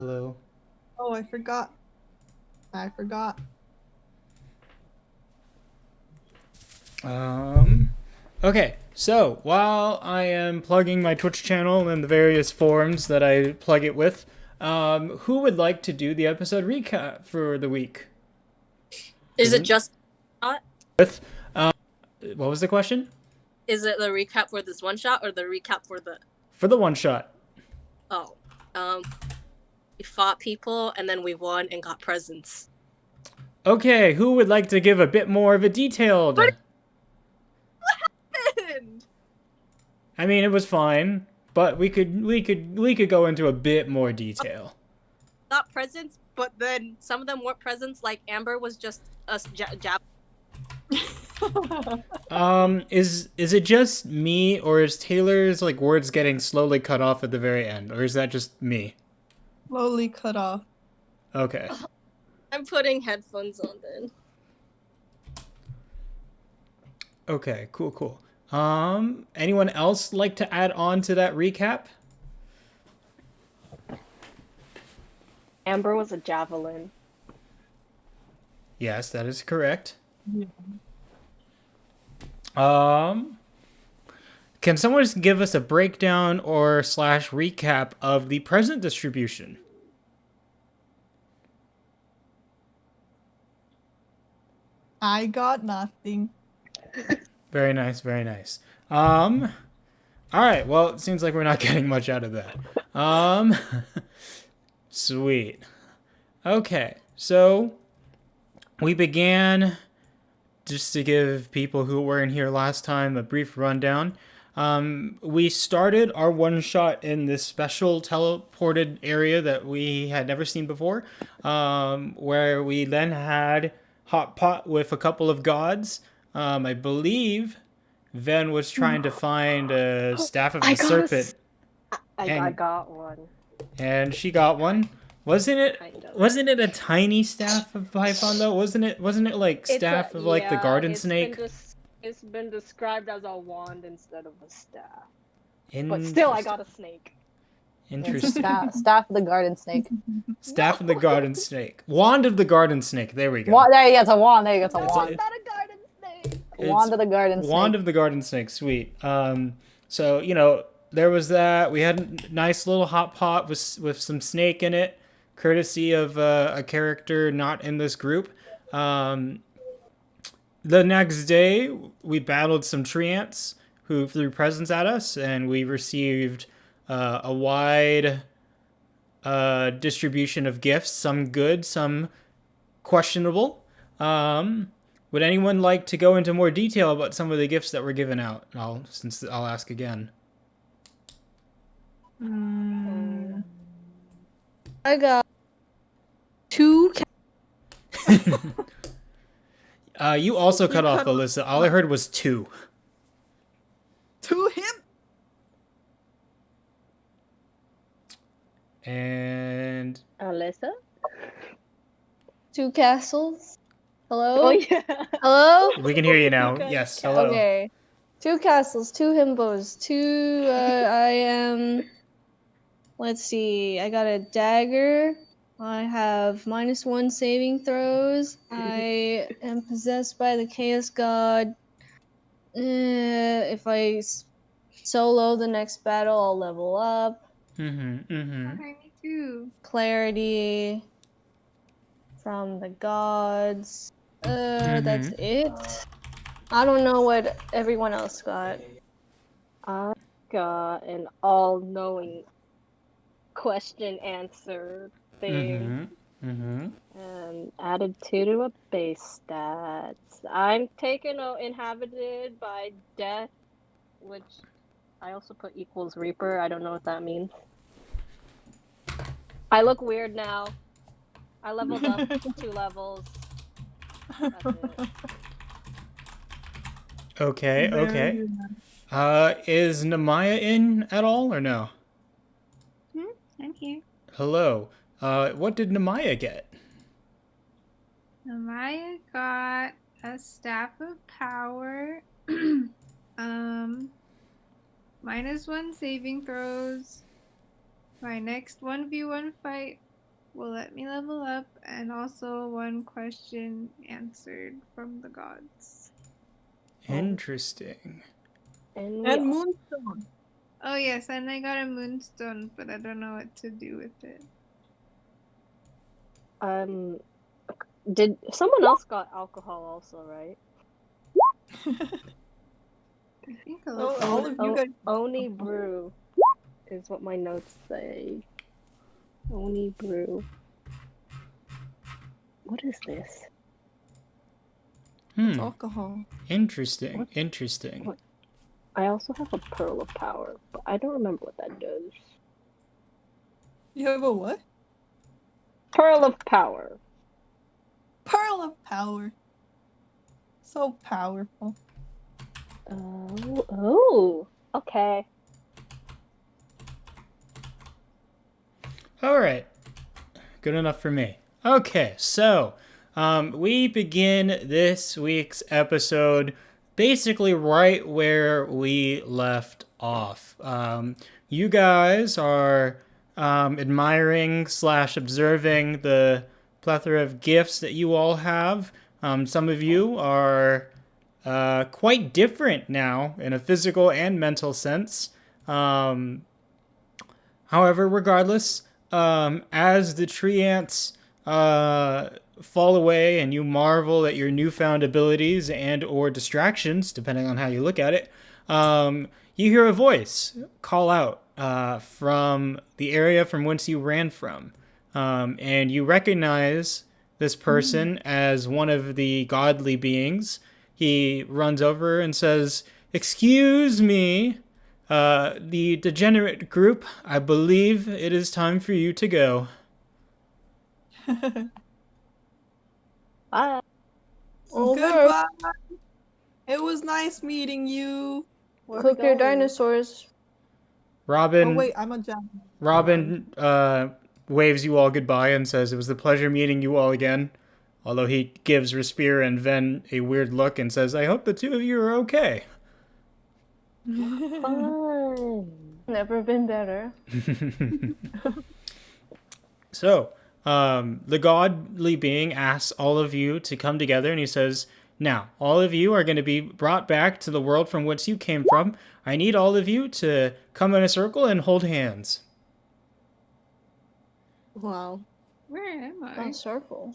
Hello. Oh, I forgot. I forgot. Okay, so while I am plugging my Twitch channel in the various forms that I plug it with, who would like to do the episode recap for the week? Is it just With, what was the question? is it the recap for this one shot or the recap for the For the one shot. oh we fought people and then we won and got presents. Okay, who would like to give a bit more of a detailed? I mean, it was fine, but we could go into a bit more detail. Got presents, but then some of them weren't presents. Like Amber was just a jab. Is it just me, or is Taylor's like words getting slowly cut off at the very end, or is that just me? Slowly cut off. Okay. I'm putting headphones on then. Okay, cool. Anyone else like to add on to that recap? Amber was a javelin. Yes, that is correct. Yeah. Can someone just give us a breakdown or slash recap of the present distribution? I got nothing. Very nice, very nice. All right. Well, it seems like we're not getting much out of that. Sweet. Okay, so we began, just to give people who weren't here last time a brief rundown. We started our one shot in this special teleported area that we had never seen before, where we then had hot pot with a couple of gods. I believe Ven was trying to find a staff of the serpent. I got one. And she got one. Wasn't it? Kind of. Wasn't it a tiny staff of Python though? Wasn't it? Wasn't it like staff of like the garden snake? It's been described as a wand instead of a staff. But Interesting. still, I got a snake. Interesting. Staff of the garden snake. Staff of the garden snake. Wand of the garden snake. There we go. There you go. It's a wand. There you go. It's a No, wand. it's not a garden snake. Wand of the garden snake. Wand of the garden snake. Sweet. So you know there was that. We had a nice little hot pot with some snake in it, courtesy of a character not in this group. The next day, we battled some tree ants who threw presents at us, and we received a wide distribution of gifts, some good, some questionable. Would anyone like to go into more detail about some of the gifts that were given out? I'll ask again. I got 2. You also cut off, Alyssa. All I heard was 2. To him. And Alyssa? 2 castles. Hello. Oh yeah. Hello. we can hear you now. Okay. Yes, hello. Okay. 2 castles. 2 himbos. 2. I am. Let's see. I got a dagger. I have -1 saving throws. I am possessed by the chaos god. If I solo the next battle, I'll level up. Me too. Clarity from the gods. That's it. I don't know what everyone else got. I got an all-knowing question-answer thing. And added 2 to a base stats. I'm taken inhabited by death, which I also put equals Reaper. I don't know what that means. I look weird now. I leveled up 2 levels. That's it. Okay. Is Namaya in at all or no? I'm here. Hello. What did Namaya get? Amaya got a staff of power. -1 saving throws. My next 1v1 fight will let me level up, and also 1 question answered from the gods. Interesting. And And Moonstone. Oh yes, and I got a moonstone, but I don't know what to do with it. did someone else got alcohol also, right? I think a Oh, little. all of you guys. Oni brew is what my notes say. Oni brew. What is this? It's alcohol. Interesting. What? Interesting. What? I also have a pearl of power, but I don't remember what that does. You have a what? Pearl of power. Pearl of power. So powerful. Oh, okay. All right. Good enough for me. Okay, so we begin this week's episode basically right where we left off. You guys are admiring / observing the plethora of gifts that you all have. Some of you are quite different now in a physical and mental sense. However, regardless, as the tree ants fall away and you marvel at your newfound abilities and or distractions, depending on how you look at it, you hear a voice call out from the area from whence you ran from. And you recognize this person as one of the godly beings. He runs over and says, "Excuse me, the Degenerate group, I believe it is time for you to go." Bye. Goodbye. It was nice meeting you. Where we Cook your going? dinosaurs. Robin, Oh wait, I'm a jam. Robin waves you all goodbye and says, "It was a pleasure meeting you all again." Although he gives Respira and Ven a weird look and says, "I hope the two of you are okay." Fun. Never been better. So, the godly being asks all of you to come together, and he says, "Now, all of you are going to be brought back to the world from which you came from. I need all of you to come in a circle and hold hands." Wow. Where am I? A circle.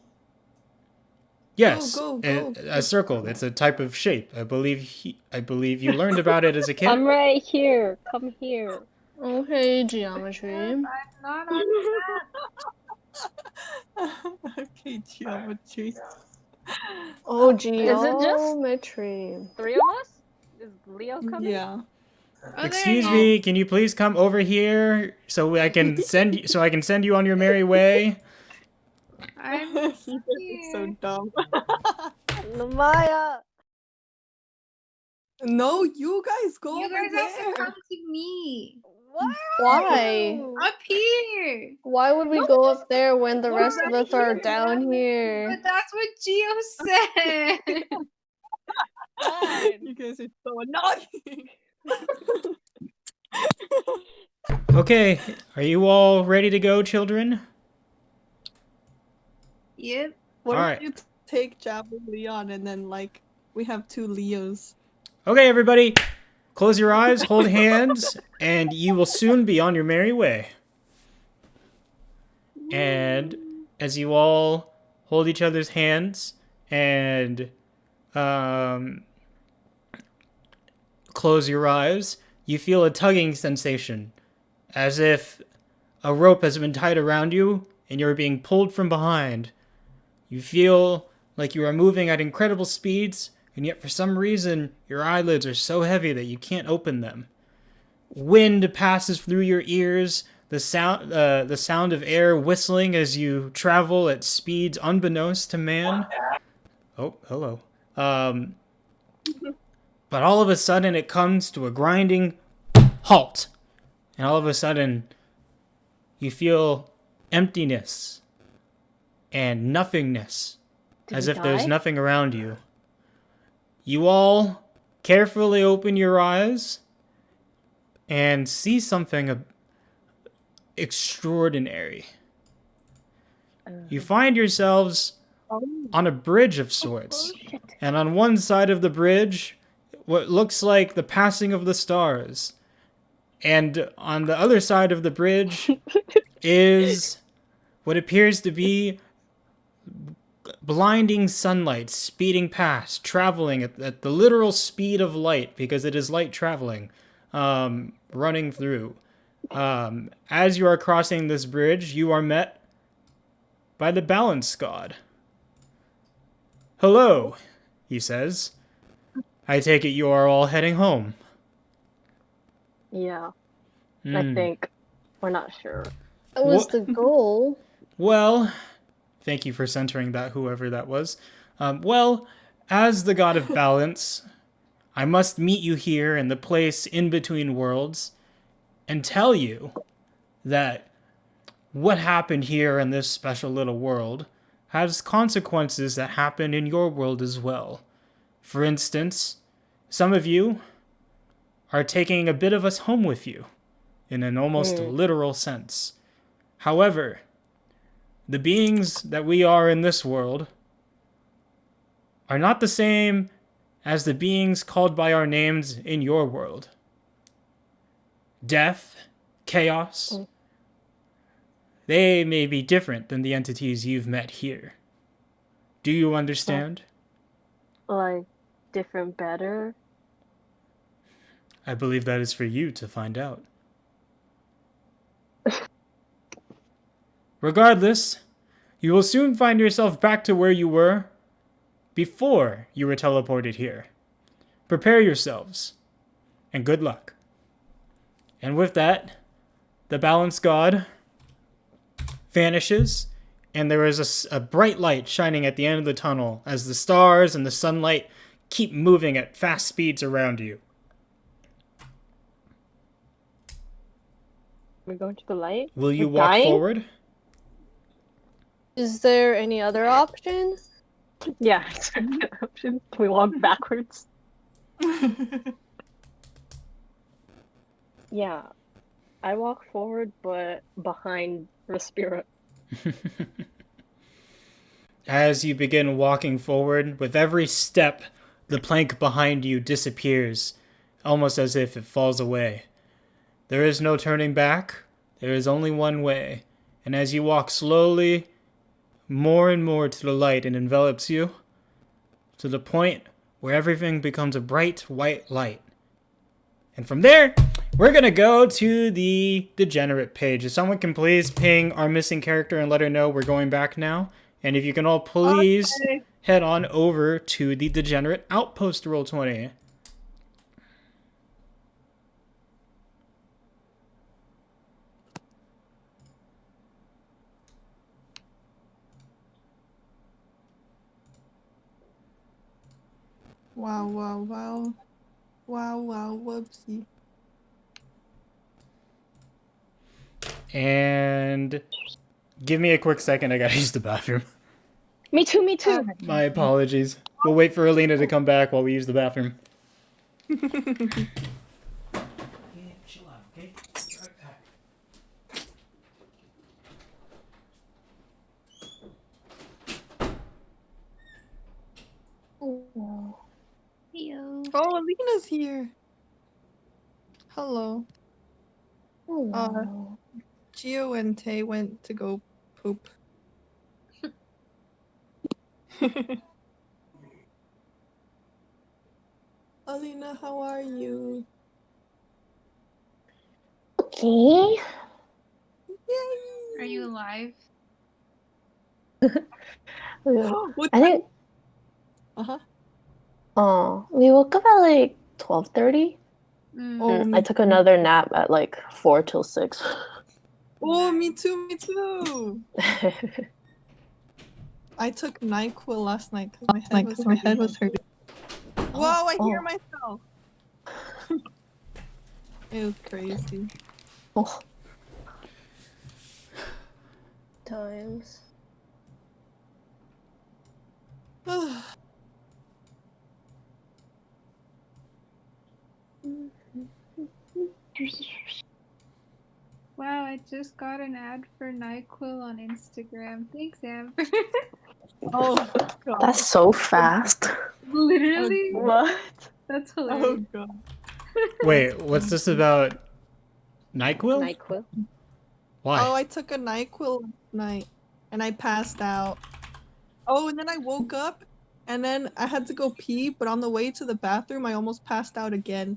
Yes, Go. a circle. It's a type of shape. I believe you learned about it as a kid. I'm right here. Come here. Okay, geometry. I'm not on Okay, geometry. Oh, Is it just geometry. 3 of us? Is Leo coming? Yeah. Oh, Excuse me, can you please come over here so I can send you on your merry way? I'm You guys are so here. dumb. Maya. No, you guys go You over guys have there. to come to me. Why? Up here. Why would we go up there when the rest of us are down here? But that's what Gio said. You guys are so annoying. Okay, are you all ready to go, children? Yep. What All if right. you take Jab and Leon and then we have 2 Leos? Okay, everybody, close your eyes, hold hands, and you will soon be on your merry way. And as you all hold each other's hands and close your eyes, you feel a tugging sensation, as if a rope has been tied around you and you're being pulled from behind. You feel like you are moving at incredible speeds, and yet for some reason your eyelids are so heavy that you can't open them. Wind passes through your ears, the sound of air whistling as you travel at speeds unbeknownst to man. Oh, hello. But all of a sudden it comes to a grinding halt. And all of a sudden you feel emptiness and nothingness, as if there's nothing around you. You all carefully open your eyes and see something extraordinary. you find yourselves on a bridge of sorts. And on one side of the bridge, what looks like the passing of the stars. And on the other side of the bridge is what appears to be blinding sunlight speeding past, traveling at the literal speed of light, because it is light traveling, running through. As you are crossing this bridge, you are met by the balance god. "Hello," he says. "I take it you are all heading home." Yeah, I think. We're not sure. That was Wha- the goal. Well, thank you for centering that, whoever that was. Well, as the god of balance, I must meet you here in the place in between worlds and tell you that what happened here in this special little world has consequences that happen in your world as well. For instance, some of you are taking a bit of us home with you, in an almost literal sense. However, the beings that we are in this world are not the same as the beings called by our names in your world. Death, chaos, they may be different than the entities you've met here. Do you understand? Like, different better? I believe that is for you to find out. Regardless, you will soon find yourself back to where you were before you were teleported here. Prepare yourselves, and good luck. And with that, the balance god vanishes, and there is a bright light shining at the end of the tunnel as the stars and the sunlight keep moving at fast speeds around you. We're going to the light? Will you We're walk dying? forward? Is there any other option? Yeah. Can we walk backwards? Yeah. I walk forward, but behind the spirit. As you begin walking forward, with every step, the plank behind you disappears, almost as if it falls away. There is no turning back. There is only one way. And as you walk slowly, more and more to the light, it envelops you, to the point where everything becomes a bright white light. And from there, we're going to go to the Degenerate page. If someone can please ping our missing character and let her know we're going back now. And if you can all please head on over to the Degenerate Outpost Roll20. Wow, wow, wow. Wow, wow, whoopsie. And give me a quick second. I gotta use the bathroom. Me too, me too. My apologies. We'll wait for Alina to come back while we use the bathroom. Chill out, okay? Right back. Yo. Oh, Alina's here. Hello. Gio and Tay went to go poop. Alina, how are you? Okay. Yay! Are you alive? What I think we woke up at like 12:30. Oh, I took another nap at like 4 till 6. Oh, me too, me too. I took NyQuil last night because my head was hurting. Whoa, I hear myself. It was crazy. Oh. Times. Wow, I just got an ad for NyQuil on Instagram. Thanks, Amber. Oh god. That's so fast. Literally? What? That's Oh hilarious. god. Wait, what's this about? NyQuil? NyQuil. Why? Oh, I took a NyQuil last night and I passed out. Oh, and then I woke up and then I had to go pee, but on the way to the bathroom, I almost passed out again.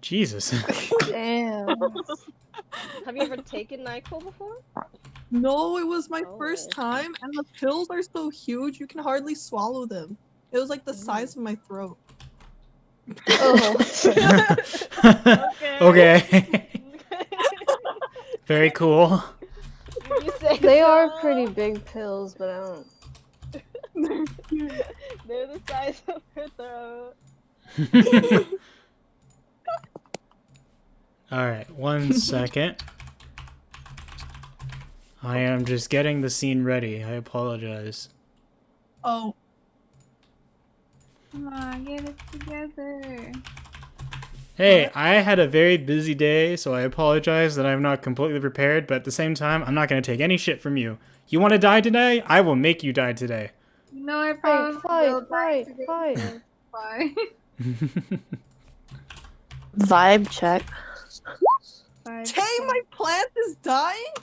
Jesus. Damn. Have you ever taken NyQuil before? No, it was my Oh. first time, and the pills are so huge you can hardly swallow them. It was like the size of my throat. Oh. Okay. Very cool. You say They are so? pretty big pills, but I don't. They're the size of her throat. Alright, 1 second. I am just getting the scene ready. I apologize. Oh, Come on, get it together. Hey, I had a very busy day, so I apologize that I'm not completely prepared, but at the same time, I'm not going to take any shit from you. You want to die today? I will make you die today. You know, I probably will die today. Fight. Bye. Vibe check. Bye. Tay, my plant is dying?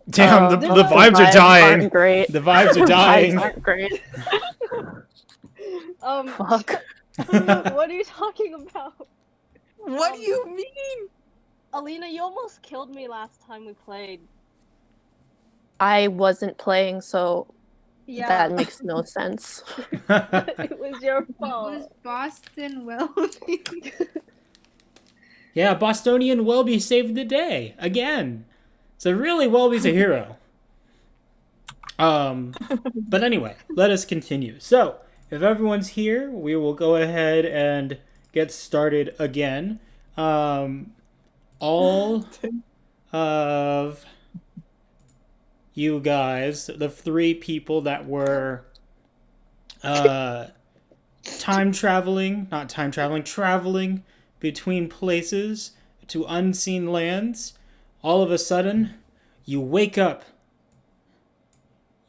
Damn, the vibes are dying. Aren't great. The vibes are Vibes dying. aren't great. Fuck. What are you talking about? What do you mean? Alina, you almost killed me last time we played. I wasn't playing, so Yeah, that makes no sense. it was your Was fault. Boston wealthy? Yeah, Bostonian Welby saved the day again. So really, Welby's a hero. But anyway, let us continue. So, if everyone's here, we will go ahead and get started again. All of you guys, the 3 people that were traveling between places to unseen lands, all of a sudden, you wake up.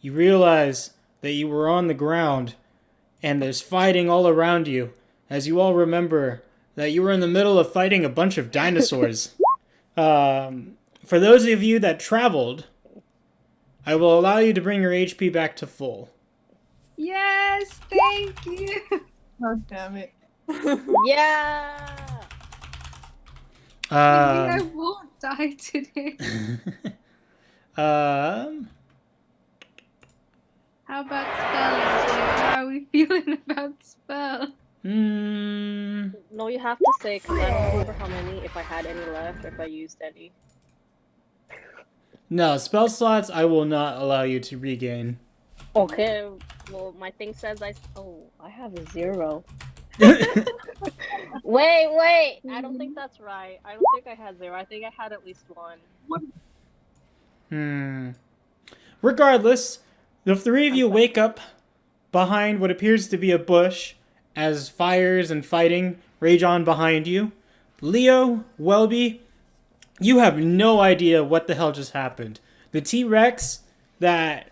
You realize that you were on the ground and there's fighting all around you, as you all remember that you were in the middle of fighting a bunch of dinosaurs. For those of you that traveled, I will allow you to bring your HP back to full. Yes, thank you. Oh, damn it. Yeah. Maybe I won't die today. How about spelling? How are we feeling about spell? No, you have to say, because I don't remember how many, if I had any left, or if I used any. No, spell slots I will not allow you to regain. Okay, well, my thing says I have a 0. Wait, I don't think that's right. I don't think I had 0. I think I had at least 1. Regardless, the 3 of you wake up behind what appears to be a bush as fires and fighting rage on behind you. Leo, Welby, you have no idea what the hell just happened. The T-Rex that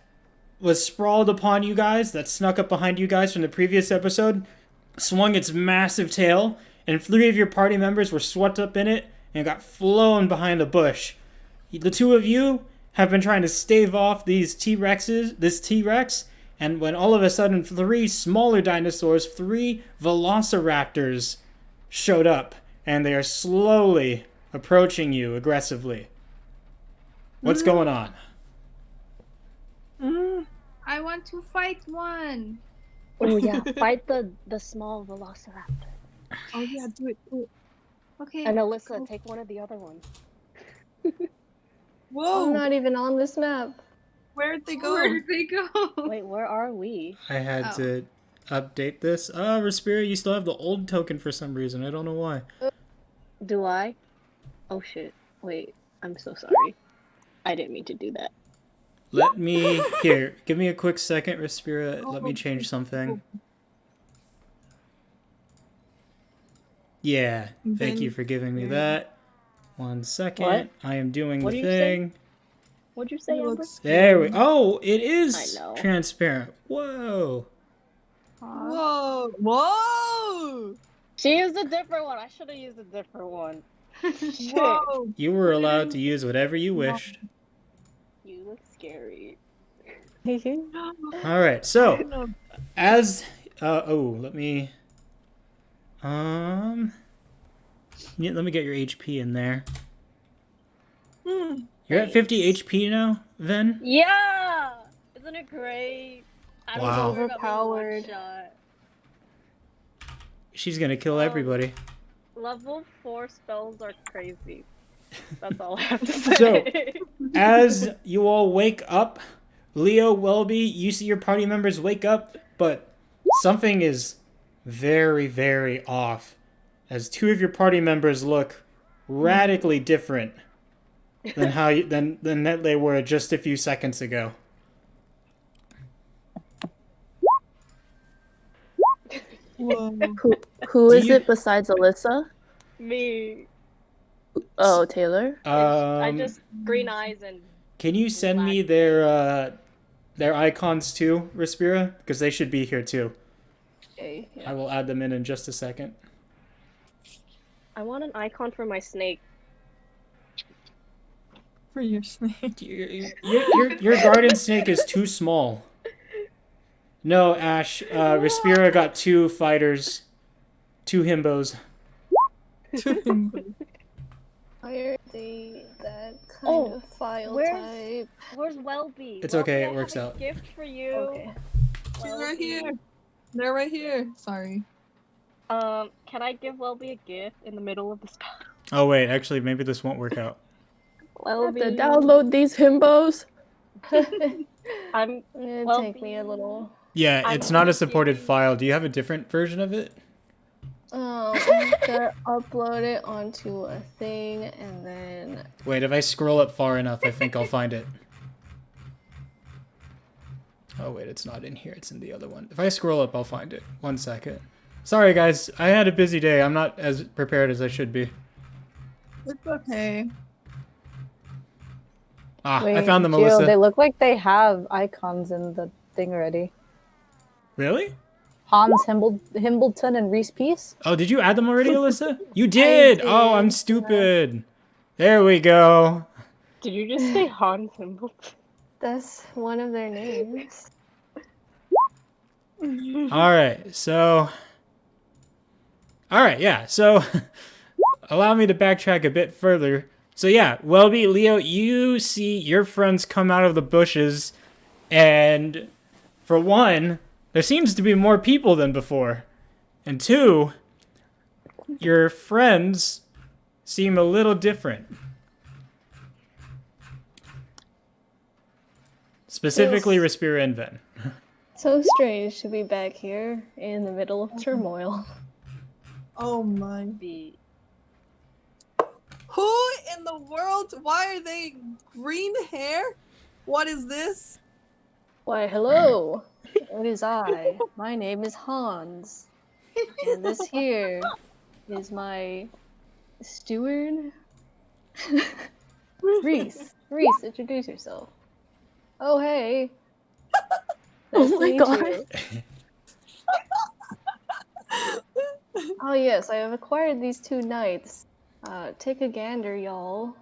was sprawled upon you guys, that snuck up behind you guys from the previous episode, swung its massive tail, and 3 of your party members were swept up in it and got flown behind a bush. The 2 of you have been trying to stave off this T-Rex, and when all of a sudden 3 smaller dinosaurs, 3 velociraptors showed up, and they are slowly approaching you aggressively. What's going on? I want to fight one. Oh yeah, fight the small velociraptor. Oh yeah, do it. Okay. And Alyssa, take one of the other ones. Whoa, I'm not even on this map. where'd they go? Where did they go? Wait, where are we? I had Oh. to update this. Respira, you still have the old token for some reason. I don't know why. Do I? Oh shit. Wait, I'm so sorry. I didn't mean to do that. Let me... Here, give me a quick second, Respira. Let me change something. Yeah, thank you for giving me that. 1 second. What? I am doing What the do you say? thing. What'd you say, You look Amber? There we. scary. Oh, it is I know. transparent. Whoa. Whoa! Whoa! She used a different one. I should have used a different one. Shit. Whoa! You were allowed to use whatever you wished. You look scary. All right. So, as let me yeah, let me get your HP in there. You're at 50 HP now, then? Yeah! Isn't it great? I don't Wow. know, we're Overpowered. one-shot. She's gonna kill everybody. Level 4 spells are crazy. That's all I have to So, say. as you all wake up, Leo, Welby, you see your party members wake up, but something is very, very off. As two of your party members look radically different than than they were just a few seconds ago. Whoa! Who is you- it besides Alyssa? Me. Oh, Taylor. I just green eyes and Can you send me their icons too, Respira? Because they should be here too. Okay. I will add them in just a second. I want an icon for my snake. For your snake. Your garden snake is too small. No, Ash. Respira got 2 fighters, 2 himbos. Why are they that kind of file type? Where's Welby? It's okay, Welby, it I works have a out. gift for you. Okay. She's right here. They're right here. Sorry. Can I give Welby a gift in the middle of the spell? Oh wait, actually, maybe this won't work out. I have to Welby. download these himbos. I'm It'll take me a little. Yeah, it's not a supported file. Do you have a different version of it? I have to upload it onto a thing and then. Wait, if I scroll up far enough, I think I'll find it. Oh wait, it's not in here. It's in the other one. If I scroll up, I'll find it. 1 second. Sorry guys, I had a busy day. I'm not as prepared as I should be. It's okay. Ah, Wait, I found them, Gio, Melissa. they look like they have icons in the thing already. Really? Hans Himbleton and Reese Peace. Oh, did you add them already, Alyssa? You did! Oh, I'm stupid. There we go. Did you just say Han symbol? That's one of their names. Alright, so... Alright, yeah, so... Allow me to backtrack a bit further. So yeah, Welby, Leo, you see your friends come out of the bushes, and... For one, there seems to be more people than before. And 2, your friends seem a little different. Specifically, Respira and Ven. So strange to be back here in the middle of turmoil. Oh my. Who in the world? Why are they green hair? What is this? Why, hello. It is I. My name is Hans. And this here is my steward. Reese. Reese, introduce yourself. Oh, hey. Oh Nice to my meet god. you. Oh yes, I have acquired these 2 knights. Take a gander, y'all.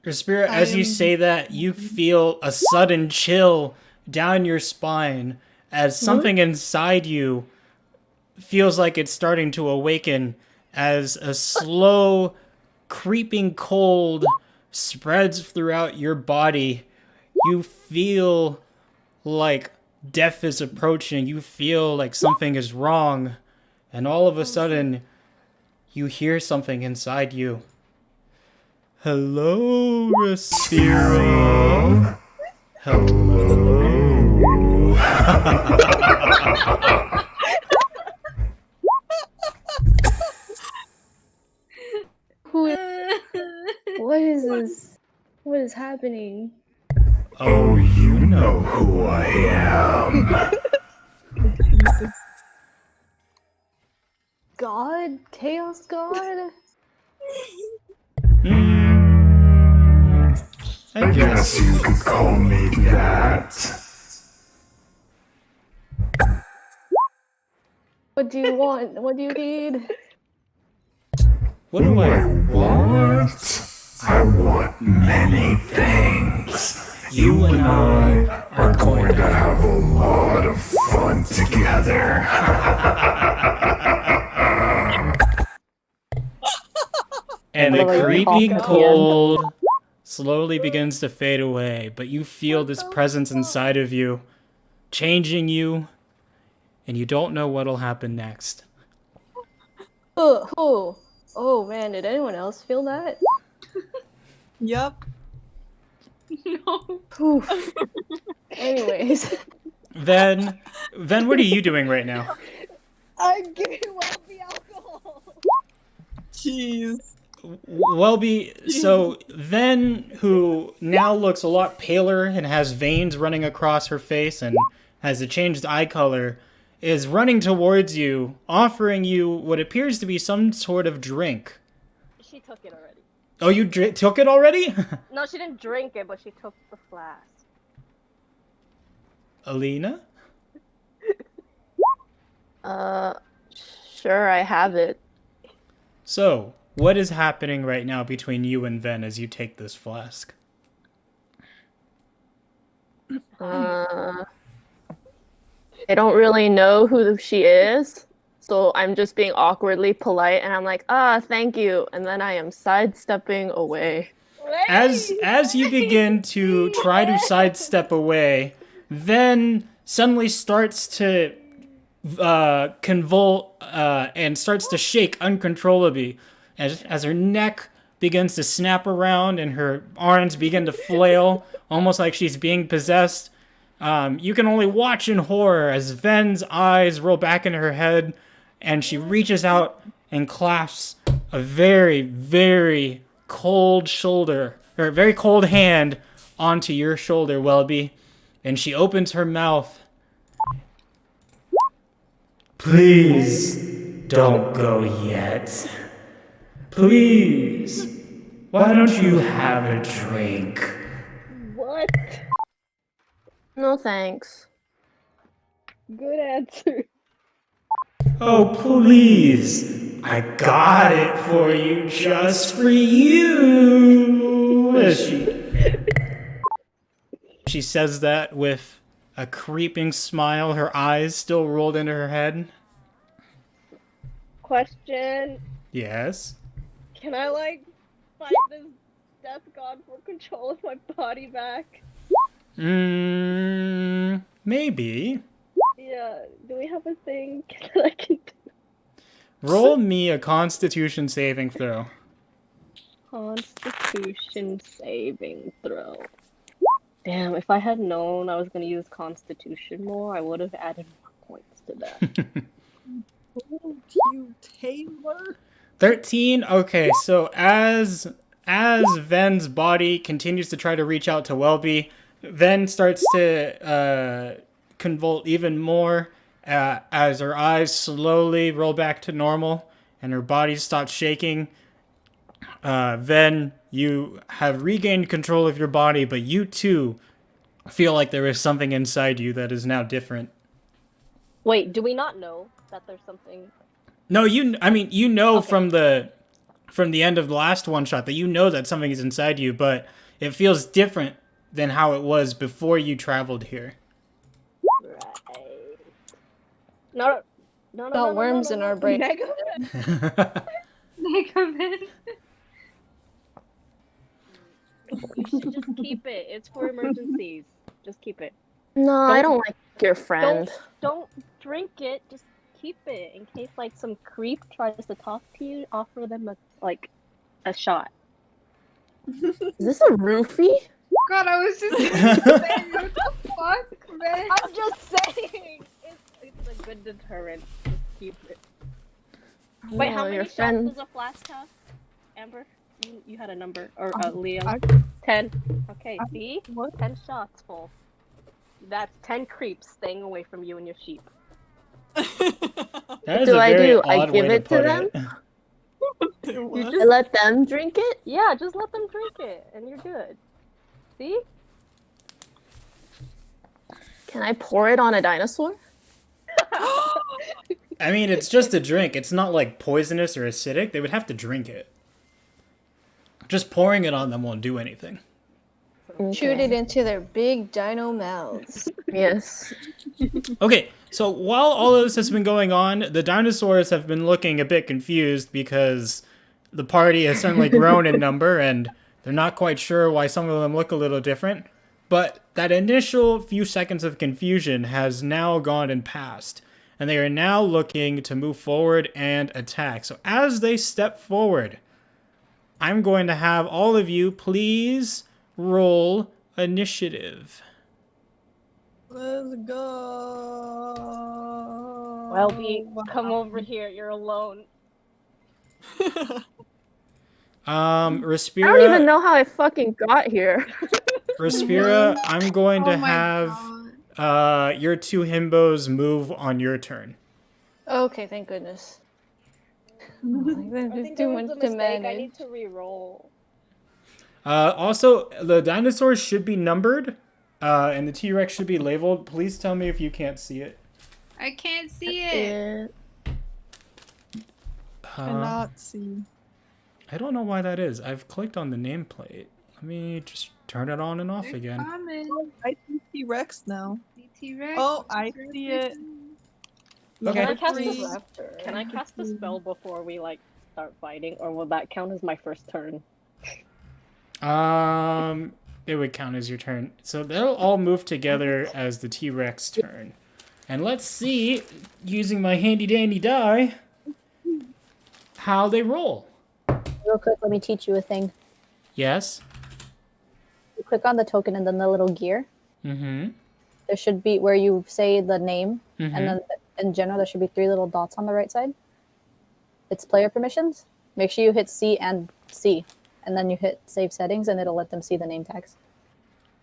Respira, as you say that, you feel a sudden chill down your spine as something inside you feels like it's starting to awaken as a slow, creeping cold spreads throughout your body. You feel like death is approaching. You feel like something is wrong. And all of a sudden, you hear something inside you. Hello, Respira. Hello. What is this? What is happening? Oh, you know who I am. God? Chaos God? I guess. you could call me that. What do you want? What do you need? What do I want? I want many things. You and I are going to have a lot of fun together. And the Like, creepy talk at the end. cold slowly begins to fade away, but you feel this presence inside of you, changing you, and you don't know what'll happen next. Oh man, did anyone else feel that? Yup. No. Oof. Anyways. Then, what are you doing right now? I'm giving Welby alcohol. Jeez. Welby, so Ven, who now looks a lot paler and has veins running across her face and has a changed eye color, is running towards you, offering you what appears to be some sort of drink. She took it already. Oh, you took it already? No, she didn't drink it, but she took the flask. Alina? Sure, I have it. So, what is happening right now between you and Ven as you take this flask? I don't really know who she is, so I'm just being awkwardly polite, and I'm like, thank you, and then I am sidestepping away. As you begin to try to sidestep away, Ven suddenly starts to convulse and starts to shake uncontrollably as her neck begins to snap around and her arms begin to flail, almost like she's being possessed. You can only watch in horror as Ven's eyes roll back into her head, and she reaches out and clasps a very, very cold shoulder, or a very cold hand onto your shoulder, Welby, and she opens her mouth. Please, don't go yet. Please, why don't you have a drink? What? No thanks. Good answer. Oh, please, I got it for you, just for you. As she says that with a creeping smile, her eyes still rolled into her head. Question. Yes. Can I, fight this death god for control of my body back? Maybe. Yeah, do we have a thing that I can do? Roll me a Constitution saving throw. Constitution saving throw. Damn, if I had known I was gonna use Constitution more, I would have added more points to that. Oh, you Taylor. 13. Okay, so as Ven's body continues to try to reach out to Welby, Ven starts to convulse even more as her eyes slowly roll back to normal and her body stops shaking. Ven, you have regained control of your body, but you too feel like there is something inside you that is now different. Wait, do we not know that there's something? No, you know Okay. from the end of the last one shot that you know that something is inside you, but it feels different than how it was before you traveled here. Right. No. Got worms in our brain. Negative. Negative. You should just keep it. It's for emergencies. Just keep it. No, I don't like your friend. Don't drink it. Just keep it in case some creep tries to talk to you. Offer them a shot. Is this a roofie? God, I was just saying, what the fuck, man? I'm just saying. It's a good deterrent. Just keep it. Wait, No, how many your shots friend. does a flask have? Amber, you had a number, or Leo? I- 10. Okay, I- see? what? 10 shots full. That's 10 creeps staying away from you and your sheep. That is do a I very do? odd I give way it to put them? it. You I just, let them drink it? yeah, just let them drink it, and you're good. See? Can I pour it on a dinosaur? I mean, it's just a drink. It's not like poisonous or acidic. They would have to drink it. Just pouring it on them won't do anything. Shoot it into their big dino mouths. Yes. Okay, so while all of this has been going on, the dinosaurs have been looking a bit confused because the party has suddenly grown in number and they're not quite sure why some of them look a little different. But that initial few seconds of confusion has now gone and passed, and they are now looking to move forward and attack. So as they step forward, I'm going to have all of you please roll initiative. Let's go. Welby, come over here. You're alone. Respira. I don't even know how I fucking got here. Respira, I'm going to Oh my have your two himbos move on your turn. Okay, thank goodness. I There's think too there much was a to mistake. I manage. need to re-roll. Also, the dinosaurs should be numbered, and the T-Rex should be labeled. Please tell me if you can't see it. I can't see it. Cannot see. I don't know why that is. I've clicked on the nameplate. Let me just turn it on and off They're again. coming. I see T-Rex now. T-Rex. Oh, I see it. Okay. Can I cast Three. a, can I cast a spell before we like start fighting, or will that count as my first turn? It would count as your turn. So they'll all move together as the T-Rex turn. And let's see, using my handy dandy die, how they roll. Real quick, let me teach you a thing. Yes. You click on the token and then the little gear. Mm-hmm. There should be where you say the name, Mm-hmm. and then in general there should be 3 little dots on the right side. It's player permissions. Make sure you hit C and C, and then you hit save settings, and it'll let them see the name tags.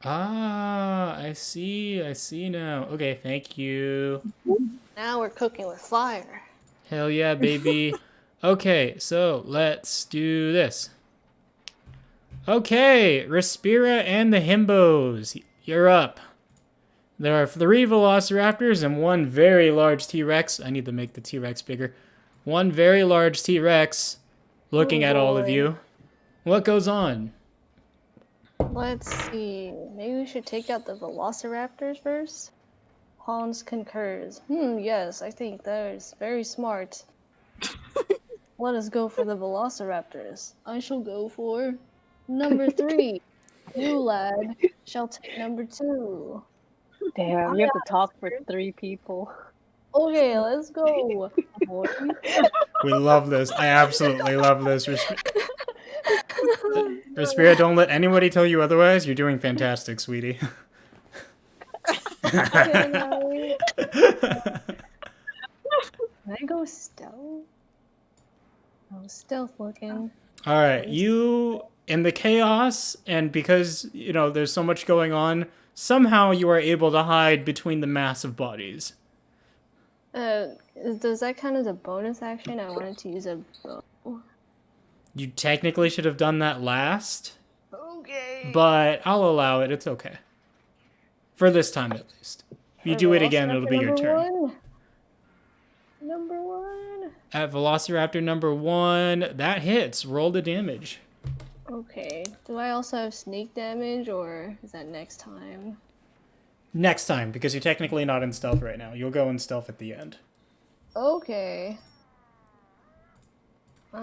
Ah, I see now. Okay, thank you. Now we're cooking with fire. Hell yeah, baby. Okay, so let's do this. Okay, Respira and the Himbos, you're up. There are 3 Velociraptors and 1 very large T-Rex. I need to make the T-Rex bigger. 1 very large T-Rex looking at all of you. What goes on? Let's see. Maybe we should take out the Velociraptors first? Hans concurs. Yes, I think that is very smart. Let us go for the Velociraptors. I shall go for number 3. You, lad, shall take number 2. Damn, you have to talk for 3 people. Okay, let's go. We love this. I absolutely love this. Respira, don't let anybody tell you otherwise. You're doing fantastic, sweetie. Can I go stealth? Oh, stealth looking. All right, you in the chaos, and because there's so much going on, somehow you are able to hide between the mass of bodies. Does that count as a bonus action? I wanted to use a bow. You technically should have done that last, Okay. but I'll allow it. It's okay. For this time, at least. If you do it again, it'll be your turn. Number 1. At Velociraptor number 1, that hits. Roll the damage. Okay. Do I also have sneak damage, or is that next time? Next time, because you're technically not in stealth right now. You'll go in stealth at the end. Okay.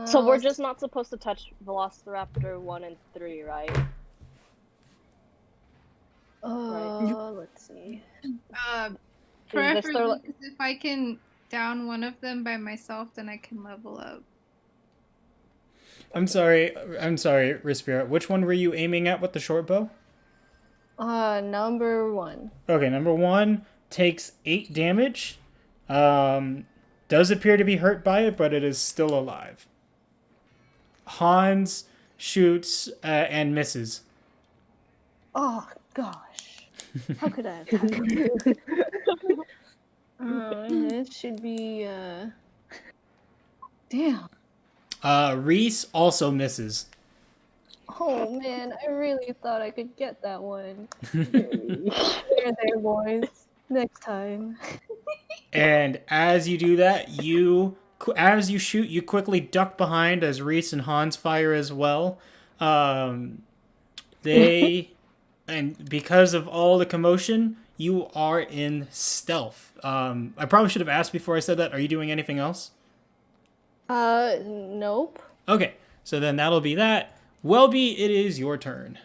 So we're just not supposed to touch Velociraptor 1 and 3, right? Let's see. Preferably, because if I can down one of them by myself, then I can level up. I'm sorry, Respira. Which one were you aiming at with the short bow? Number 1. Okay, number 1 takes 8 damage. Does appear to be hurt by it, but it is still alive. Hans shoots and misses. Oh, gosh. How could I have happened? It should be, damn. Reese also misses. Oh man, I really thought I could get that one. There, boys. Next time. And as you do that, as you shoot, you quickly duck behind as Reese and Hans fire as well. They, and because of all the commotion, you are in stealth. I probably should have asked before I said that. Are you doing anything else? Nope. Okay, so then that'll be that. Welby, it is your turn.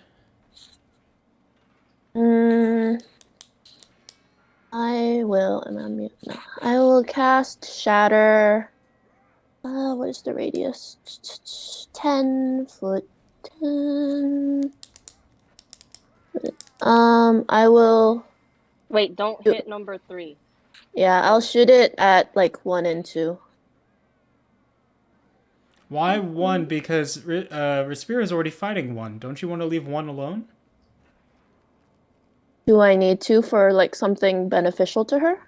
I will. Am I on mute? No. I will cast Shatter. What is the radius? 10 foot. 10. I will. Wait, don't hit number 3. Yeah, I'll shoot it at like 1 and 2. Why 1? Because Respira is already fighting 1. Don't you want to leave 1 alone? Do I need to for like something beneficial to her?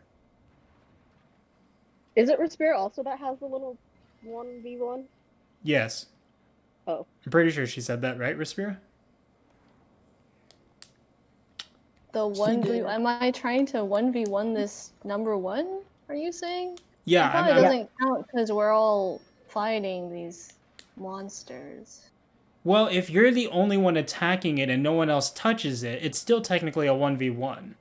Is it Respira also that has the little 1v1? Yes. Oh. I'm pretty sure she said that, right, Respira? The 1v. Am I trying to 1v1 this number 1? Are you saying? Yeah, It probably doesn't count because we're all fighting these monsters. Well, if you're the only one attacking it and no one else touches it, it's still technically a 1v1.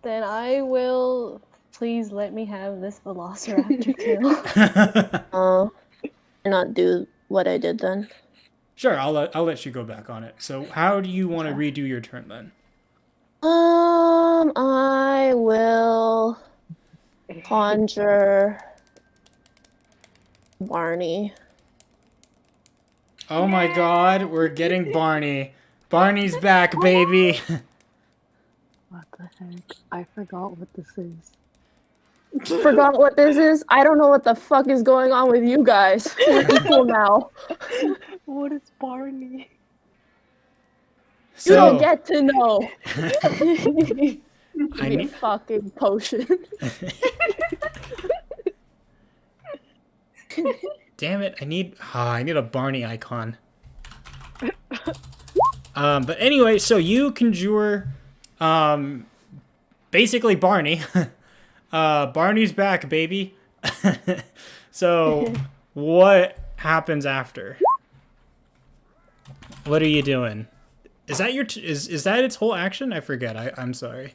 Then I will. Please let me have this Velociraptor kill. Oh, not do what I did then. Sure, I'll let you go back on it. So how do you want to redo your turn then? I will conjure Barney. Oh my god, we're getting Barney. Barney's back, baby. What the heck? I forgot what this is. Forgot what this is? I don't know what the fuck is going on with you guys. We're equal now. What is Barney? You don't get to know. I need fucking potion. Damn it! I need a Barney icon. But anyway, so you conjure, basically Barney. Barney's back, baby. So, what happens after? What are you doing? Is that is that its whole action? I forget. I'm sorry.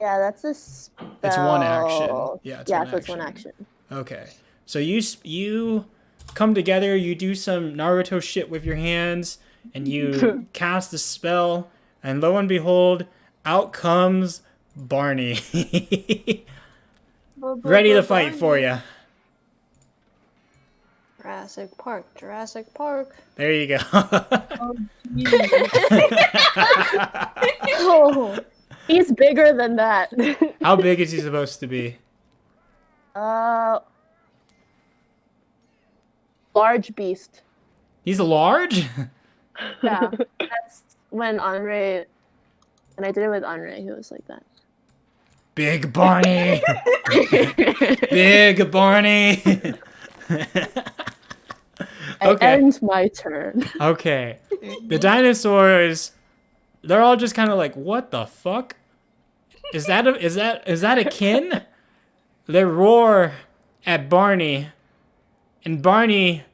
Yeah, that's a spell. It's one action. Yeah, it's one action. Okay. So you come together, you do some Naruto shit with your hands, and you cast a spell, and lo and behold, out comes Barney. Ready to fight for you. Jurassic Park, Jurassic Park. There you go. Oh, he's bigger than that. How big is he supposed to be? Large beast. He's large? Yeah, that's when I did it with Andre, he was like that. Big Barney. Big Barney. Okay. Ends my turn. Okay. The dinosaurs, they're all just kind of like, what the fuck? Is that a kin? They roar at Barney. And Barney,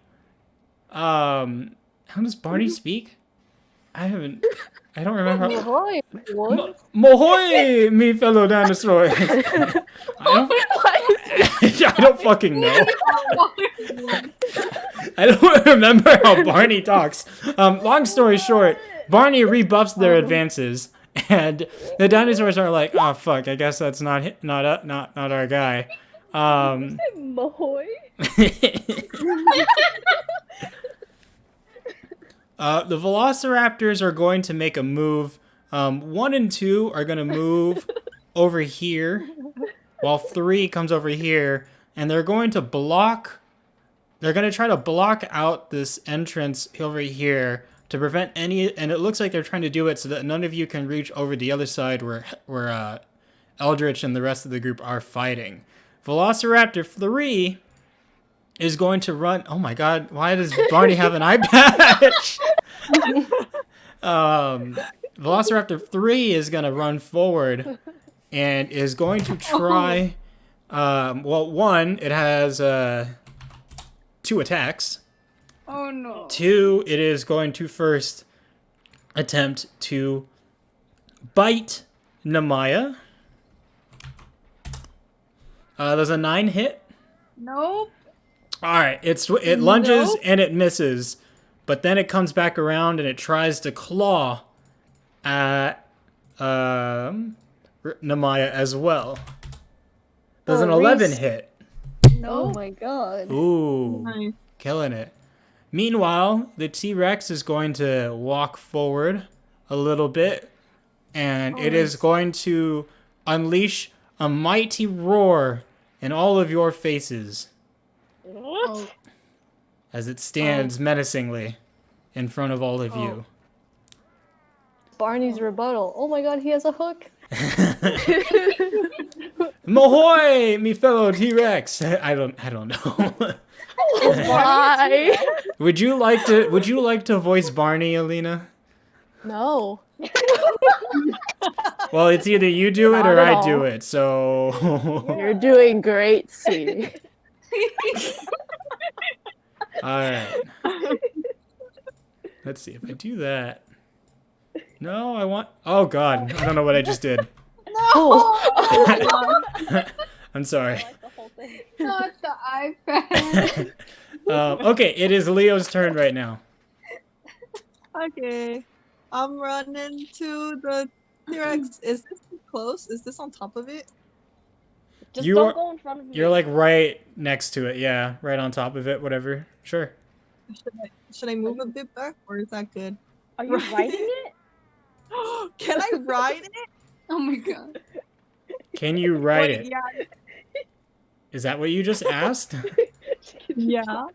how does Barney speak? I don't remember. Ahoy, what? Mohoy, me fellow dinosaurs. I don't fucking know. I don't remember how Barney talks. Long story short, Barney rebuffs their advances, and the dinosaurs are like, "Oh fuck, I guess that's not our guy." Mahoy? The Velociraptors are going to make a move. 1 and 2 are going to move over here, while 3 comes over here, and they're going to block. They're going to try to block out this entrance over here to prevent any. And it looks like they're trying to do it so that none of you can reach over the other side where Eldritch and the rest of the group are fighting. Velociraptor 3 is going to run. Oh my god, why does Barney have an eye patch? Velociraptor 3 is going to run forward and is going to try. Well, one, it has 2 attacks. Oh no. 2, it is going to first attempt to bite Namaya. There's a 9 hit. Nope. All right, it lunges Nope. and it misses, but then it comes back around and it tries to claw at Namaya as well. There's an 11 Reese. hit. Oh Nope. my god. Ooh, Nice. killing it. Meanwhile, the T-Rex is going to walk forward a little bit, and it is going to unleash a mighty roar in all of your faces Oh, as it stands menacingly in front of all of you. Barney's rebuttal. Oh my god, he has a hook. Mahoy, me fellow T-Rex. I don't know. Why? Would you like to voice Barney, Alina? No. Well, it's either you do it Not or at I do all. it. So You're doing great, sweetie. all right. Let's see if I do that. No, I want. Oh God, I don't know what I just did. Oh. I'm sorry. not the iPad. Okay, it is Leo's turn right now. Okay. I'm running to the T-Rex. Is this too close? Is this on top of it? Just You don't are- go in front of me. You're like right next to it. Yeah, right on top of it. Whatever. Sure. Should I move a bit back, or is that good? Are you Right. riding it? Can I ride it? Oh my god. Can you write Wait, it? Yeah. Is that what you just asked? Yeah.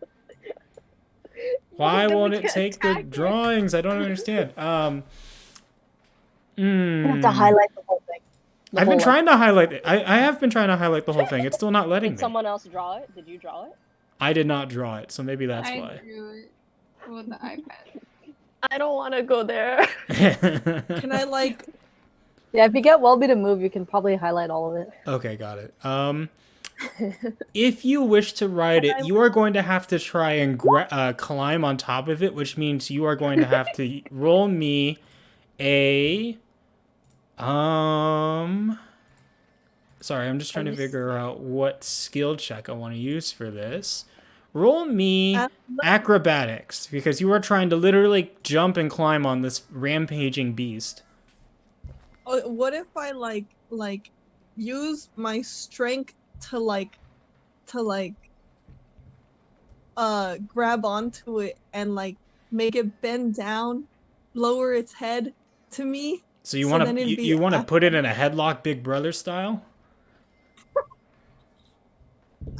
Why Then we won't it can't take the attack it. drawings? I don't understand. You have to highlight the whole thing. The I've been whole, trying to highlight it. I have been trying to highlight the whole thing. It's still not letting Did me. someone else draw it? Did you draw it? I did not draw it, so maybe that's I why. drew it with the iPad. I don't want to go there. Can I like? Yeah, if you get Welby to move, you can probably highlight all of it. Okay, got it. If you wish to ride it, you are going to have to try and climb on top of it, which means you are going to have to roll me a sorry, I'm just trying to figure out what skill check I want to use for this. Roll me acrobatics, because you are trying to literally jump and climb on this rampaging beast. What if I like use my strength to grab onto it and like make it bend down, lower its head to me? So you So want then to it'd be you want to put it in a headlock, Big Brother style?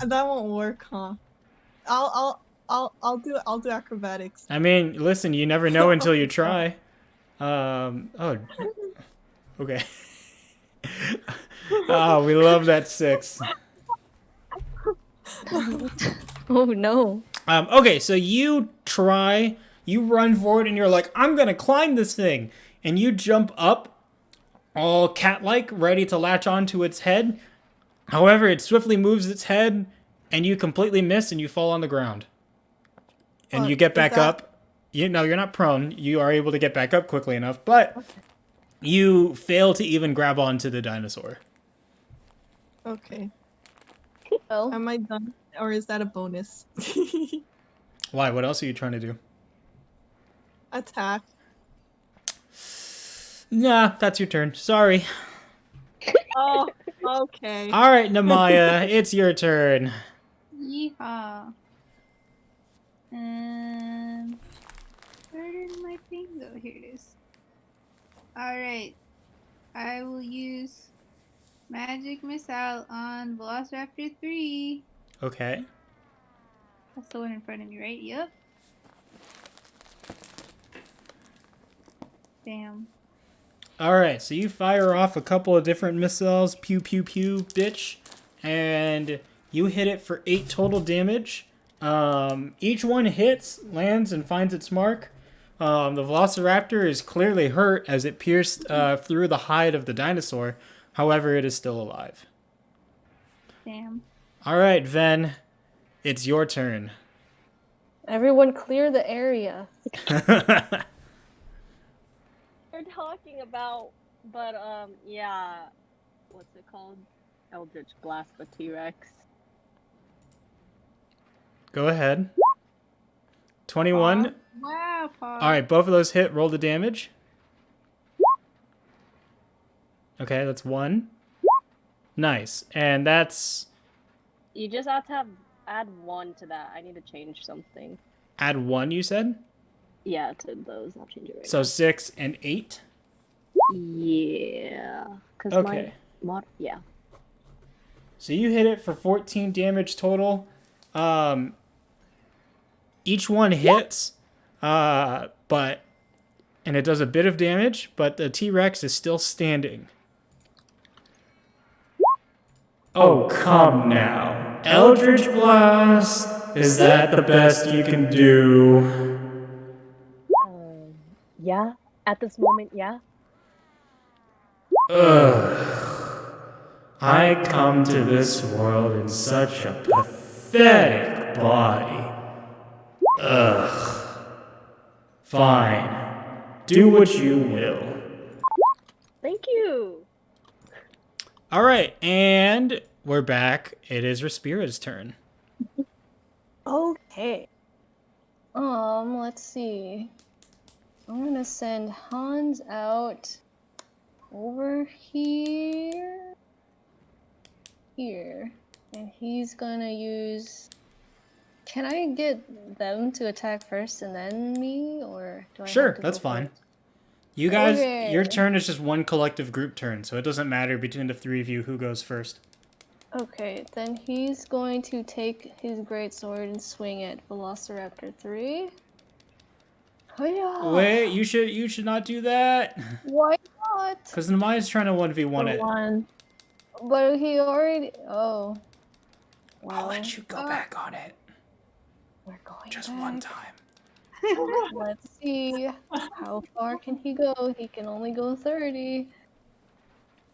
That won't work, huh? I'll do acrobatics. I mean, listen, you never know until you try. Oh, okay. Oh, we love that 6. Oh no. Okay, so you run forward and you're like, I'm gonna climb this thing. And you jump up, all cat-like, ready to latch onto its head. However, it swiftly moves its head, and you completely miss, and you fall on the ground. And you get back up. You're not prone. You are able to get back up quickly enough, but you fail to even grab onto the dinosaur. Okay. Well, Am I done, or is that a bonus? Why? What else are you trying to do? Attack. Nah, that's your turn. Sorry. Oh, okay. All right, Namaya, it's your turn. Yeehaw. Where did my thing go? Here it is. Alright. I will use Magic Missile on Velociraptor 3. Okay. That's the one in front of me, right? Yep. Damn. All right, so you fire off a couple of different missiles, pew pew pew, bitch, and you hit it for 8 total damage. Each one hits, lands, and finds its mark. The Velociraptor is clearly hurt as it pierced through the hide of the dinosaur. However, it is still alive. Damn. All right, Ven, it's your turn. Everyone clear the area. We're talking about, but yeah, what's it called? Eldritch Blast the T-Rex. Go ahead. 21. Wow, Paul. All right, both of those hit. Roll the damage. Okay, that's 1. Nice. And that's... You just have to add 1 to that. I need to change something. Add 1, you said? Yeah, to those. I'll change it right So 6 and 8? now. Yeah. Cause Okay. Yeah. So you hit it for 14 damage total. Each one hits, and it does a bit of damage, but the T-Rex is still standing. Oh, come now. Eldritch Blast, is that the best you can do? Yeah. At this moment, yeah. Ugh. I come to this world in such a pathetic body. Ugh. Fine. Do what you will. Thank you. All right, and we're back. It is Respira's turn. Okay. Let's see. I'm gonna send Hans out over here. And he's gonna use... Can I get them to attack first and then me, or do I have Sure, to that's go fine. first? You guys, Okay. your turn is just one collective group turn, so it doesn't matter between the 3 of you who goes first. Okay, then he's going to take his greatsword and swing at Velociraptor 3. Hiya! Wait, you should not do that. Why not? Because Namaya's trying to 1v1 it. But he already... Oh. I'll let you go back on it. We're going Just back. one time. Let's see. How far can he go? He can only go 30. You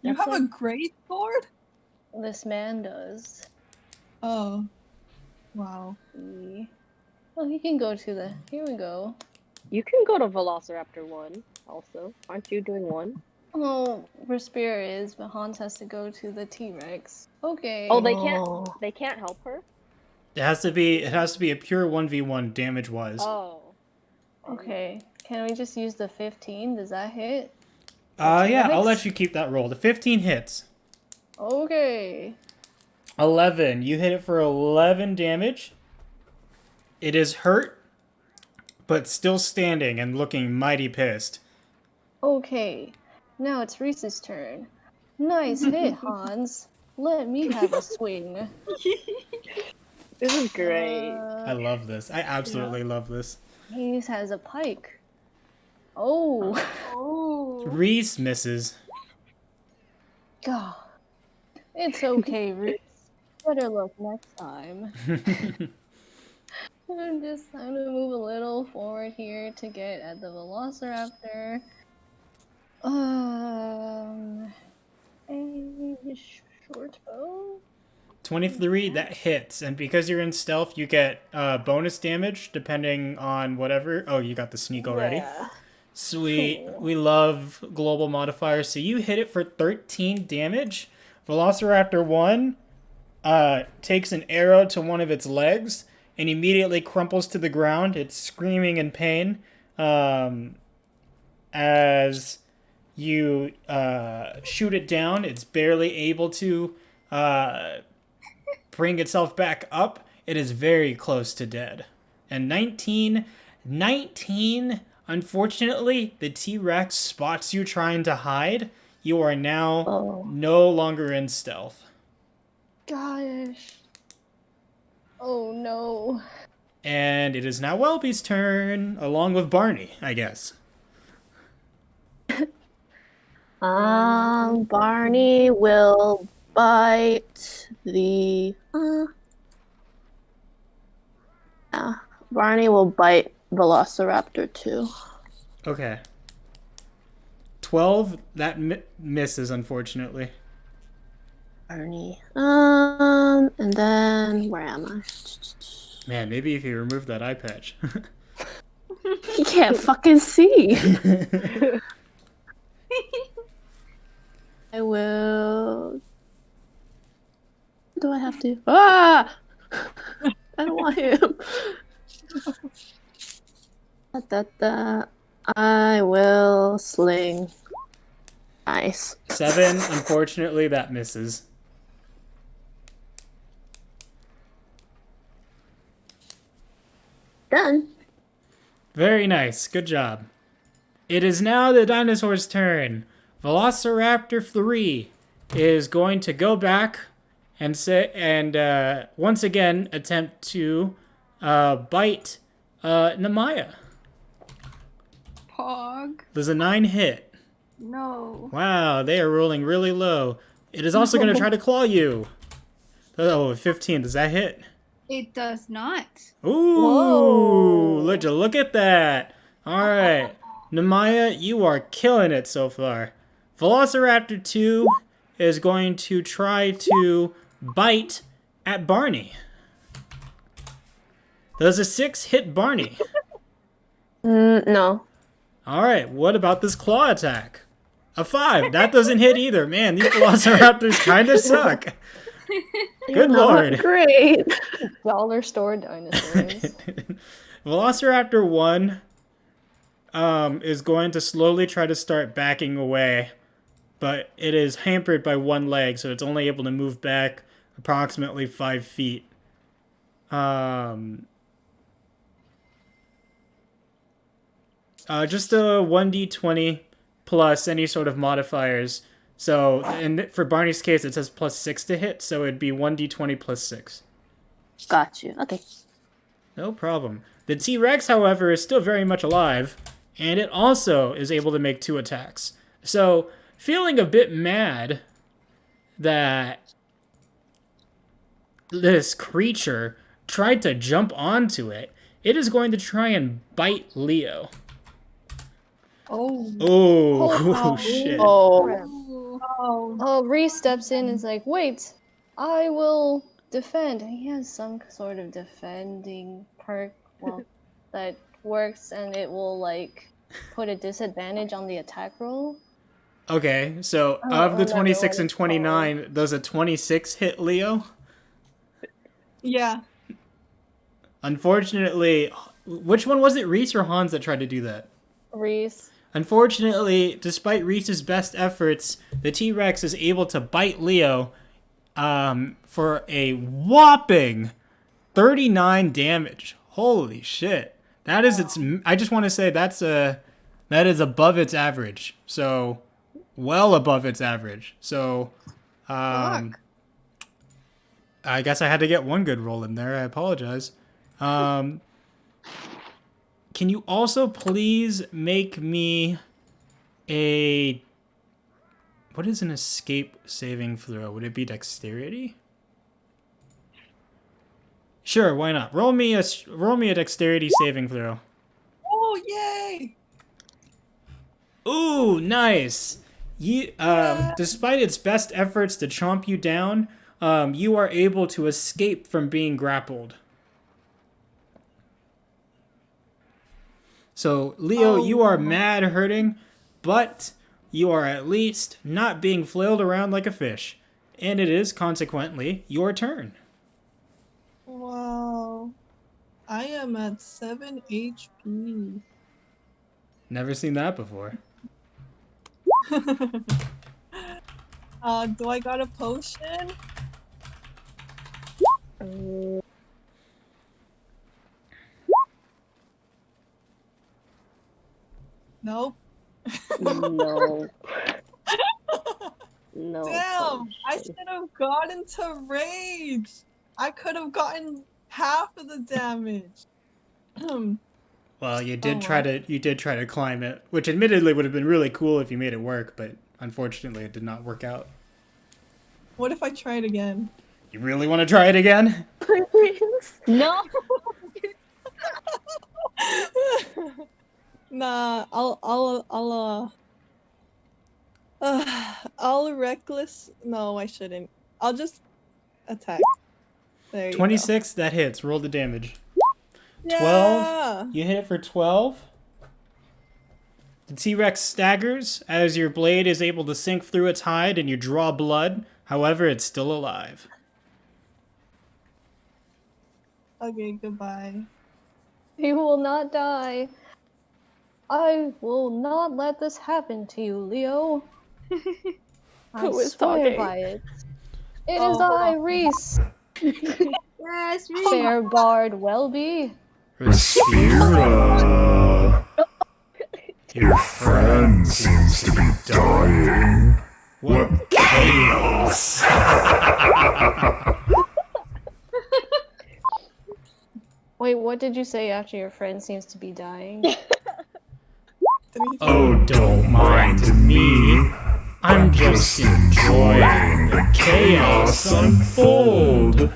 That's have a great sword? This man does. Oh. Wow. Well, he can go to the... Here we go. You can go to Velociraptor 1 also. Aren't you doing 1? Oh, Respira is, but Hans has to go to the T-Rex. Okay. Oh, they can't help her? It has to be a pure 1v1 damage wise. Oh. Okay. Can we just use the 15? Does that hit? Yeah, I'll let you keep that roll. The 15 hits. Okay. 11. You hit it for 11 damage. It is hurt, but still standing and looking mighty pissed. Okay. Now it's Reese's turn. Nice hit, Hans. Let me have a swing. This is great. I love this. I absolutely love this. He has a pike. Oh. Oh. Reese misses. God. It's okay, Reese. Better luck next time. I'm gonna move a little forward here to get at the Velociraptor. A short bow. 23, that hits. And because you're in stealth, you get bonus damage depending on whatever. Oh, you got the sneak already. Yeah. Sweet. Cool. We love global modifiers. So you hit it for 13 damage. Velociraptor 1 takes an arrow to one of its legs and immediately crumples to the ground. It's screaming in pain as you shoot it down. It's barely able to bring itself back up. It is very close to dead. And 19, unfortunately, the T-Rex spots you trying to hide. You are now no longer in stealth. Gosh. Oh no. And it is now Welby's turn, along with Barney, I guess. Barney will bite the... Yeah. Barney will bite Velociraptor 2. Okay. 12, that misses, unfortunately. Barney. And then where am I? Man, maybe if you remove that eye patch. He can't fucking see. I will. Do I have to? Ah! I don't want him. I will sling. Nice. 7, unfortunately, that misses. Done. Very nice. Good job. It is now the dinosaur's turn. Velociraptor 3 is going to go back and once again attempt to bite Namaya. Pog. There's a 9 hit. No. Wow, they are rolling really low. It is also going to try to claw you. Oh, 15. Does that hit? It does not. Ooh, look at that. All right. Namaya, you are killing it so far. Velociraptor 2 is going to try to bite at Barney. Does a 6 hit Barney? No. All right, what about this claw attack? A 5. That doesn't hit either. Man, these Velociraptors kind of suck. Good lord. Great. Dollar store dinosaurs. Velociraptor 1 is going to slowly try to start backing away, but it is hampered by one leg, so it's only able to move back approximately 5 feet. Just a 1d20 plus any sort of modifiers. So, and for Barney's case, it says +6 to hit, so it'd be 1d20 plus 6. Got you. Okay. No problem. The T-Rex, however, is still very much alive, and it also is able to make 2 attacks. So, feeling a bit mad that this creature tried to jump onto it, it is going to try and bite Leo. Oh, shit. Oh, Reese steps in and is like, wait, I will defend. And he has some sort of defending perk, that works, and it will, like, put a disadvantage on the attack roll. Okay, so of the 26 and 29, does a 26 hit Leo? Yeah. Unfortunately, which one was it, Reese or Hans that tried to do that? Reese. Unfortunately, despite Reese's best efforts, the T-Rex is able to bite Leo for a whopping 39 damage. Holy shit. That is I just want to say that is above its average. So, well above its average. So, I guess I had to get one good roll in there. I apologize. Can you also please make me what is an escape saving throw? Would it be dexterity? Sure, why not? Roll me a dexterity saving throw. Oh, yay! Ooh, nice. Despite its best efforts to chomp you down, you are able to escape from being grappled. So, Leo, you are mad hurting, but you are at least not being flailed around like a fish. And it is, consequently, your turn. Wow. I am at 7 HP. Never seen that before. Do I got a potion? Nope. No. No. Damn! I should have gotten to rage! I could have gotten half of the damage. Well, you did try to climb it, which admittedly would have been really cool if you made it work, but unfortunately it did not work out. What if I try it again? You really want to try it again? No. Nah, I'll reckless. No, I shouldn't. I'll just attack. There you go. 26, that hits. Roll the damage. Yeah. 12, you hit it for 12. The T-Rex staggers as your blade is able to sink through its hide and you draw blood. However, it's still alive. Okay, goodbye. He will not die. I will not let this happen to you, Leo. I Who is swear talking? by it. It is I, Reese. Yes, Reese. Fair Bard Welby. Respira. Your friend seems to be dying. What chaos! Wait, what did you say after your friend seems to be dying? Oh, don't mind me. I'm just enjoying the chaos unfold.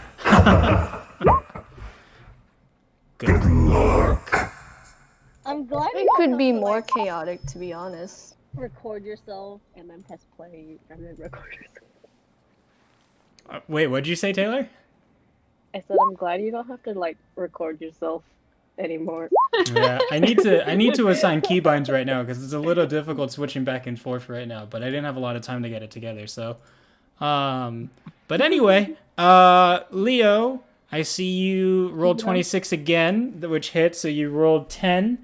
Good luck. I'm glad It you could don't be have to, more like, chaotic, to be honest. record yourself and then press play and then record yourself. Wait, what'd you say, Taylor? I said I'm glad you don't have to like record yourself anymore. Yeah, I need to assign keybinds right now because it's a little difficult switching back and forth right now. But I didn't have a lot of time to get it together. So, but anyway, Leo, I see you rolled 26 again, which hits. So you rolled 10.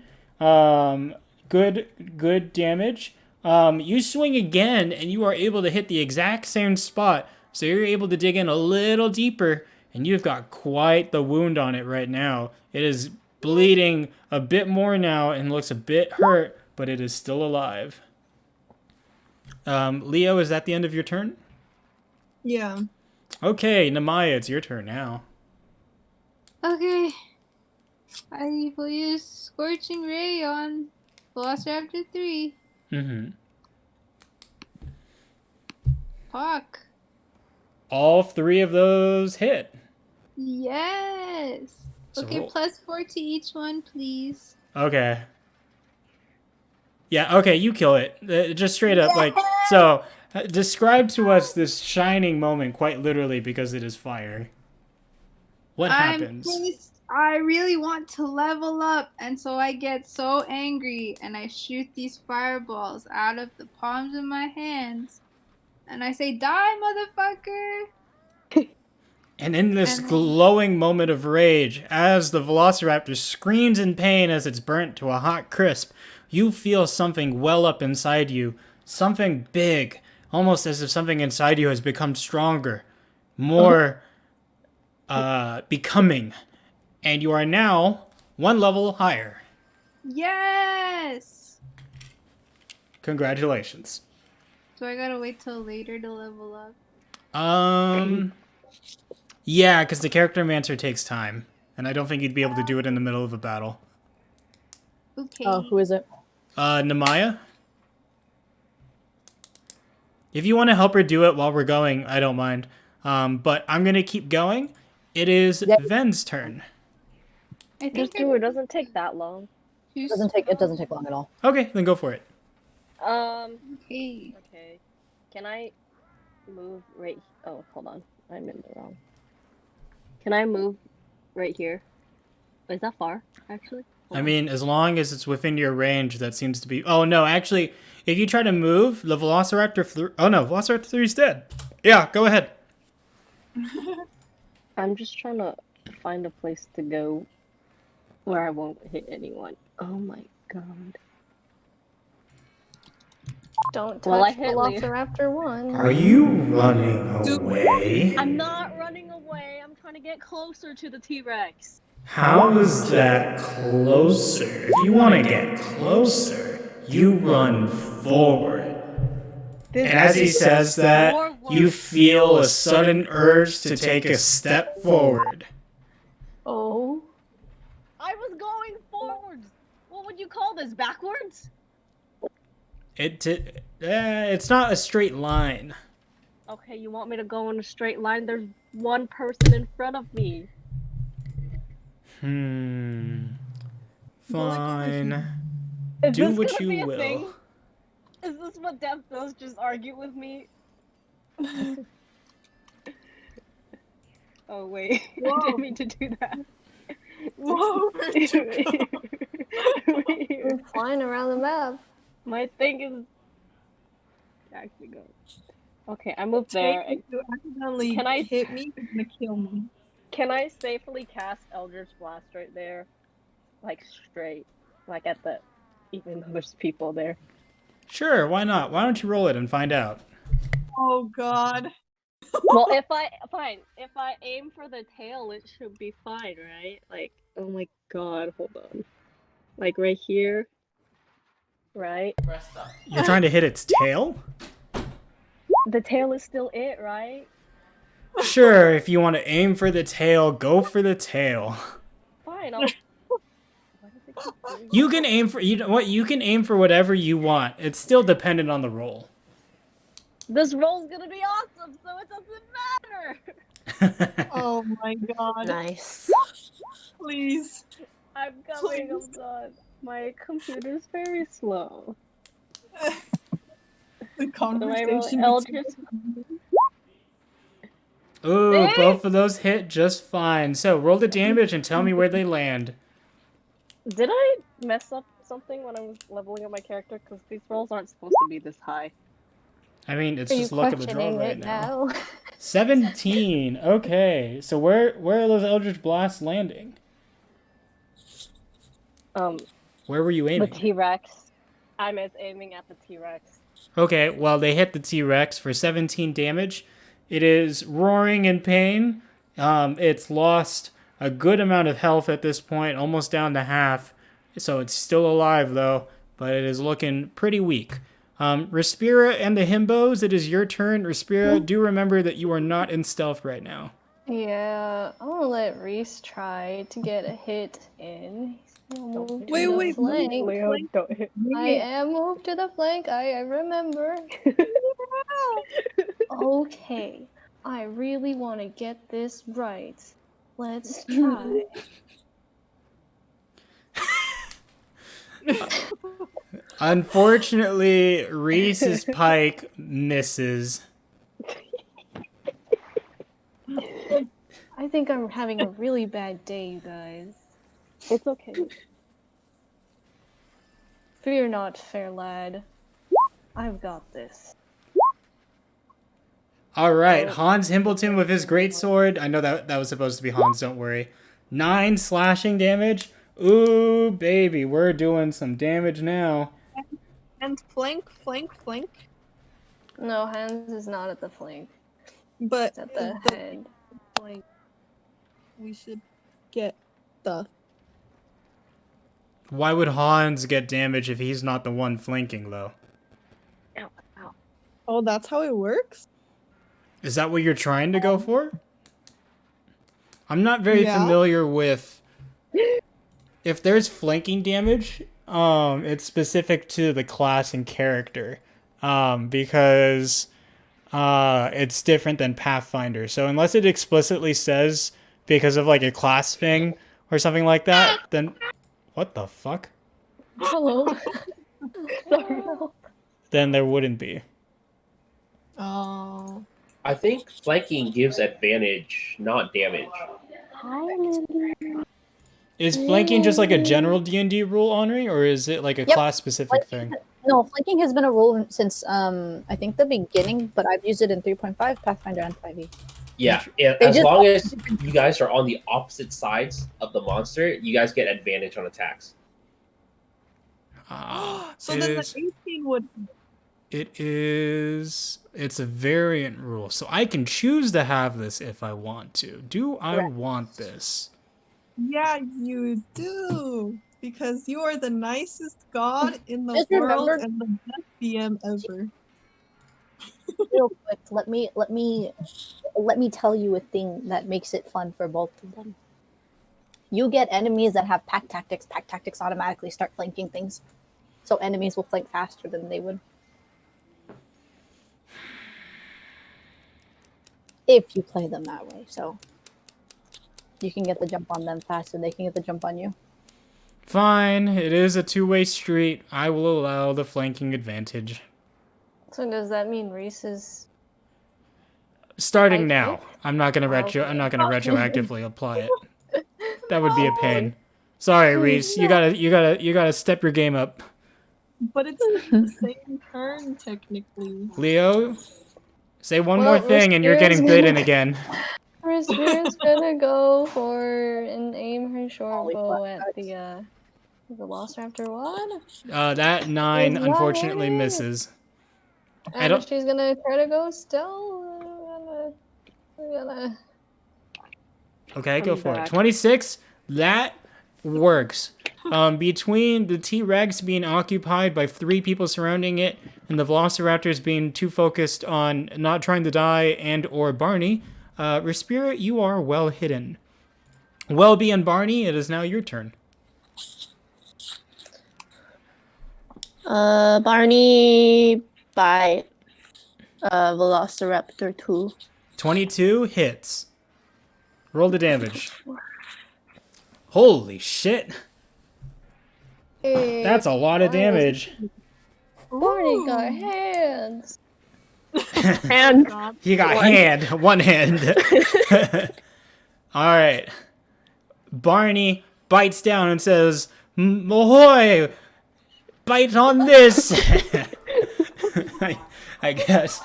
Good damage. You swing again, and you are able to hit the exact same spot. So you're able to dig in a little deeper, and you've got quite the wound on it right now. It is bleeding a bit more now and looks a bit hurt, but it is still alive. Leo, is that the end of your turn? Yeah. Okay, Namaya, it's your turn now. Okay. I will use Scorching Ray on Velociraptor 3. Mm-hmm. Fuck. All 3 of those hit. Yes. So Okay, roll. +4 to each one, please. Okay. Yeah, okay, you kill it. Just straight up, like, so, describe to us this shining moment quite literally because it is fire. What happens? I'm pissed. I really want to level up, and so I get so angry, and I shoot these fireballs out of the palms of my hands. And I say, die, motherfucker! And in this And then- glowing moment of rage, as the Velociraptor screams in pain as it's burnt to a hot crisp, you feel something well up inside you. Something big, almost as if something inside you has become stronger, more becoming. And you are now 1 level higher. Yes! Congratulations. So I gotta wait till later to level up. Yeah, because the Charactermancer takes time. And I don't think you'd be able to do it in the middle of a battle. Okay. Oh, who is it? Namaya? If you want to help her do it while we're going, I don't mind. But I'm going to keep going. It is Yep. Ven's turn. I think Just do it. Doesn't take that long. It doesn't take long at all. Okay, then go for it. Okay. Okay. Can I move right? Oh, hold on. I'm in the wrong. Can I move right here? Is that far? Actually. Hold I on. mean, as long as it's within your range, that seems to be... Oh, no, actually, if you try to move, the Velociraptor... Oh, no, Velociraptor 3 is dead. Yeah, go ahead. I'm just trying to find a place to go where I won't hit anyone. Oh my god. Don't touch Well, I hit Leo. Velociraptor 1. Are you running away? I'm not running away. I'm trying to get closer to the T-Rex. How is that closer? If you want to get closer, you run forward. And as he says that, you feel a sudden urge to take a step forward. Oh. I was going forwards. What would you call this? Backwards? It's not a straight line. Okay, you want me to go in a straight line? There's one person in front of me. Fine. Is Do this what gonna you be a will. thing? Is this what Dev does? Just argue with me? Oh wait, I didn't mean to do that. Whoa, where'd you go? We're flying around the map. My thing is actually go. Okay, I moved there. If you accidentally Can I- hit me, you're gonna kill me. Can I safely cast Eldritch Blast right there? Like straight. Like at the even though there's people there. Sure, why not? Why don't you roll it and find out? Oh god. Well, if I aim for the tail, it should be fine, right? Like, oh my god, hold on. Like right here, right? You're trying to hit its tail? The tail is still it, right? Sure, if you want to aim for the tail, go for the tail. Fine, I'll. Why does it keep doing You can aim for you know what? You can aim for whatever you want. It's still dependent on the roll. This roll's gonna be awesome, so it doesn't matter. Oh my god. Nice. Please. I'm coming. I'm done. My computer's very slow. The Do I conversation. roll between- Eldritch? Ooh, both of those hit just fine. So roll the damage and tell me where they land. Did I mess up something when I was leveling up my character? Because these rolls aren't supposed to be this high. I mean, it's Are you just luck of the draw questioning right it now. now? 17. Okay, so where are those Eldritch Blasts landing? Where were you The aiming? T-Rex. I'm aiming at the T-Rex. Okay, well, they hit the T-Rex for 17 damage. It is roaring in pain. It's lost a good amount of health at this point, almost down to half. So it's still alive, though, but it is looking pretty weak. Respira and the Himbos, it is your turn. Respira, do remember that you are not in stealth right now. Yeah, I'm gonna let Reese try to get a hit in. He's gonna move to Wait, the wait, flank. Leo, don't hit I am moved to the flank. I remember. Okay, I really want to get this right. Let's try. Unfortunately, Reese's pike misses. I think I'm having a really bad day, you guys. It's okay. Fear not, fair lad. I've got this. All right, Hans Himbleton with his greatsword. I know that was supposed to be Hans, don't worry. 9 slashing damage. Ooh, baby, we're doing some damage now. And flank. No, Hans is not at the flank. But It's at the head. like we should get the Why would Hans get damage if he's not the one flanking, though? Ow, ow. Oh, that's how it works? Is that what you're trying to go for? I'm not very Yeah. familiar with... If there's flanking damage, it's specific to the class and character. Because it's different than Pathfinder. So unless it explicitly says because of like a class thing or something like that, then... What the fuck? Hello. Sorry. Then there wouldn't be. Oh. I think flanking gives advantage, not damage. Is flanking just like a general D&D rule, Henri, or is it like a Yep. class-specific thing? No, flanking has been a rule since I think the beginning, but I've used it in 3.5, Pathfinder, and 5e. Yeah, and They as just- long as you guys are on the opposite sides of the monster, you guys get advantage on attacks. So It then is- the 18 would It's a variant rule, so I can choose to have this if I want to. Do I Correct. want this? Yeah, you do. Because you are the nicest god in the Just world remember- and the best DM ever. Real quick, let me tell you a thing that makes it fun for both of them. You get enemies that have pack tactics. Pack tactics automatically start flanking things, so enemies will flank faster than they would if you play them that way. So you can get the jump on them faster. They can get the jump on you. Fine, it is a two-way street. I will allow the flanking advantage. So does that mean Reese is... Starting I now. picked? I'm not gonna Okay. retroactively apply it. That would be a pain. Sorry, Reese. You gotta step your game up. But it's the same turn, technically. Leo, say one Well, more thing and you're Respira's getting bitten again. Respira's gonna go for and aim her short bow at the Velociraptor one. That 9 Is that unfortunately it? misses. I And don't. she's gonna try to go still. We're gonna... Okay, go Coming for it. back. 26. That works. Between the T-Rex being occupied by 3 people surrounding it, and the Velociraptors being too focused on not trying to die and or Barney, Respira, you are well hidden. Welby and Barney, it is now your turn. Barney by Velociraptor 2. 22 hits. Roll the damage. Holy shit. That's a lot of damage. Barney got hands. And He got one hand. All right. Barney bites down and says, "Ahoy! Bite on this." I guess.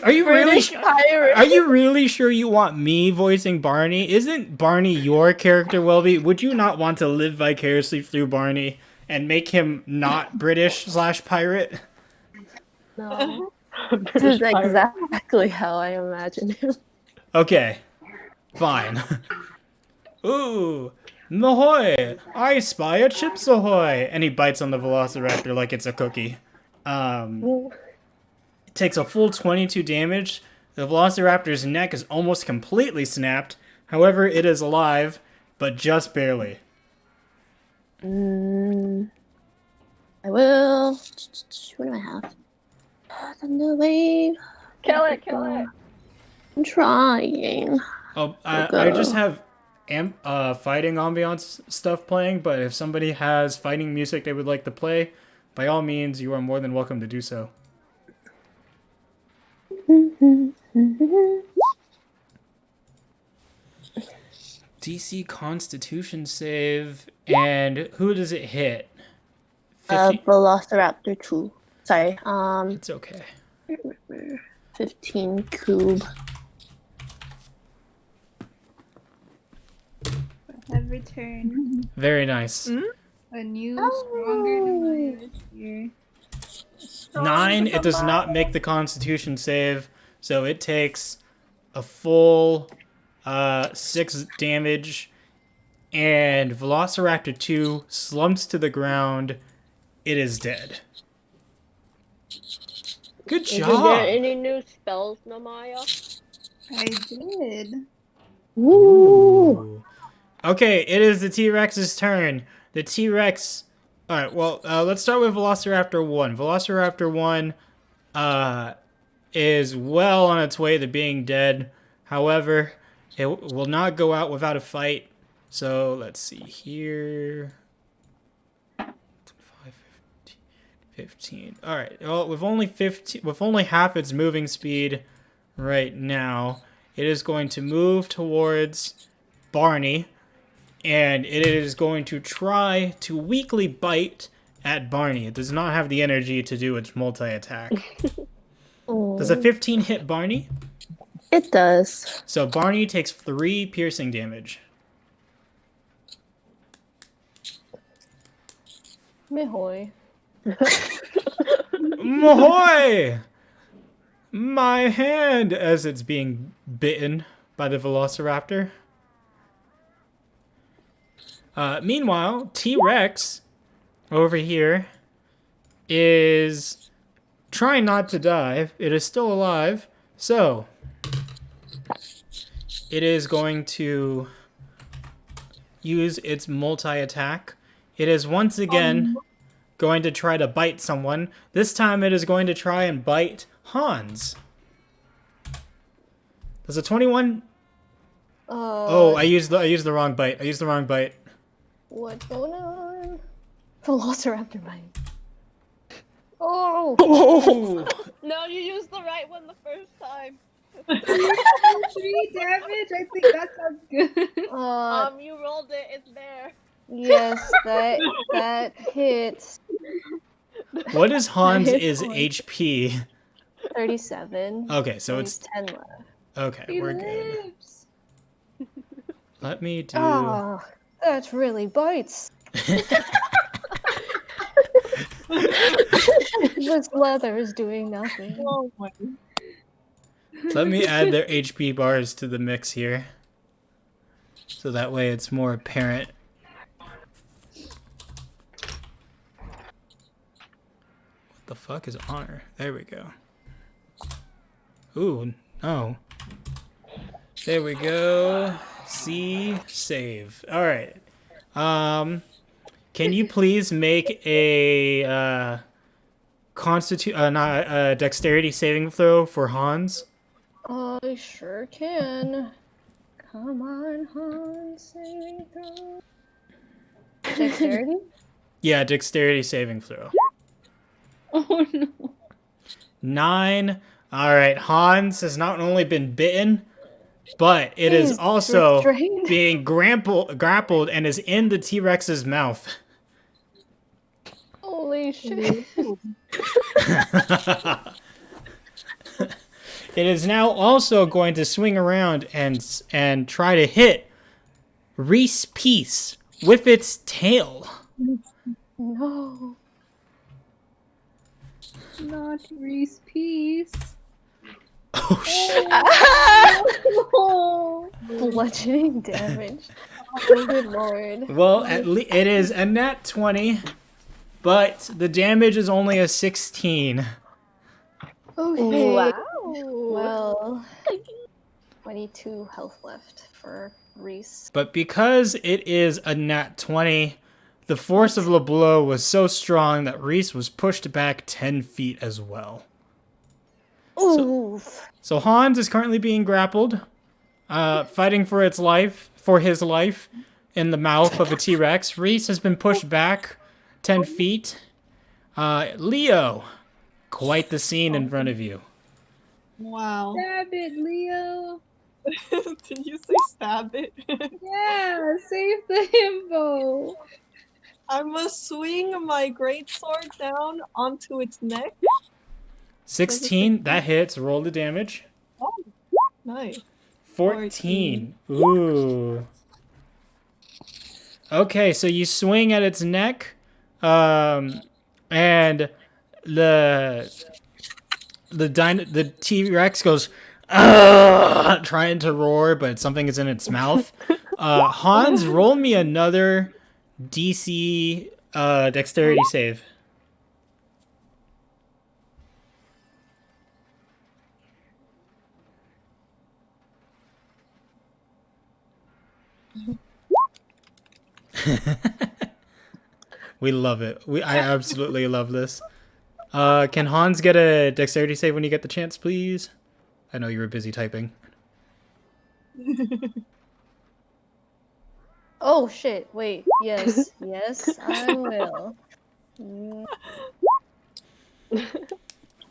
Are you really sure you want me voicing Barney? Isn't Barney your character, Welby? Would you not want to live vicariously through Barney and make him not British/pirate? No. This is exactly how I imagine him. Okay. Fine. Ooh. Ahoy! I spy a Chips Ahoy! And he bites on the Velociraptor like it's a cookie. It takes a full 22 damage. The Velociraptor's neck is almost completely snapped. However, it is alive, but just barely. I will. What do I have? Thunder wave. Kill it, kill it. I'm trying. Oh, I just have fighting ambiance stuff playing, but if somebody has fighting music they would like to play, by all means, you are more than welcome to do so. DC Constitution save, and who does it hit? 50? Velociraptor 2. Sorry. It's okay. 15 cube. Have returned. Very nice. A new, stronger device here. 9, it does not make the Constitution save, so it takes a full 6 damage, and Velociraptor 2 slumps to the ground. It is dead. Good job. Is there any new spells, Namaya? I did. Ooh. Okay, it is the T-Rex's turn. The T-Rex... Alright, well, let's start with Velociraptor 1. Velociraptor 1 is well on its way to being dead. However, it will not go out without a fight. So, let's see here... 15. All right. Well, with only half its moving speed right now, it is going to move towards Barney, and it is going to try to weakly bite at Barney. It does not have the energy to do its multi-attack. Does a 15 hit Barney? It does. So Barney takes 3 piercing damage. Mihoy. Mahoy! My hand, as it's being bitten by the Velociraptor. Meanwhile, T-Rex over here is trying not to die. It is still alive, so it is going to use its multi-attack. It is once again going to try to bite someone. This time it is going to try and bite Hans. Does a 21... Oh, I used the wrong bite. What's going on? Velociraptor bite. Oh! Ooh. No, you used the right one the first time. 3 damage? I think that sounds good. You rolled it. It's there. Yes, that hits. What is Hans Hit is point. HP? 37. Okay, so There's it's 10 left. okay. He We're good. lives. Let me do. Oh, that really bites. This leather is doing nothing. Oh my. Let me add their HP bars to the mix here, so that way it's more apparent. What the fuck is honor? There we go. Ooh, no. There we go. C save. All right. Can you please make a dexterity saving throw for Hans? I sure can. Come on, Hans, saving throw. Dexterity? Yeah, dexterity saving throw. Oh no. 9. All right, Hans has not only been bitten, but it is He's also restrained. being grappled and is in the T-Rex's mouth. Holy shit. It is now also going to swing around and try to hit Reese Peace with its tail. No. Not Reese Peace. Oh shit. Oh. Bludgeoning damage. Oh, good lord. Well, it is a nat 20, but the damage is only a 16. Okay. Wow. Well, 22 health left for Reese. But because it is a nat 20, the force of the blow was so strong that Reese was pushed back 10 feet as well. Oof. So Hans is currently being grappled, fighting for his life in the mouth of a T-Rex. Reese has been pushed back 10 feet. Leo, quite the scene in front of you. Wow. Stab it, Leo. Did you say stab it? Yeah, save the himbo. I must swing my greatsword down onto its neck. 16, that hits. Roll the damage. Oh, nice. 14. Ooh. Okay, so you swing at its neck, and the T-Rex goes, "Ugh," trying to roar, but something is in its mouth. Hans, roll me another DC dexterity save. We love it. I absolutely love this. Can Hans get a dexterity save when you get the chance, please? I know you were busy typing. Oh shit, wait. Yes, yes, I will.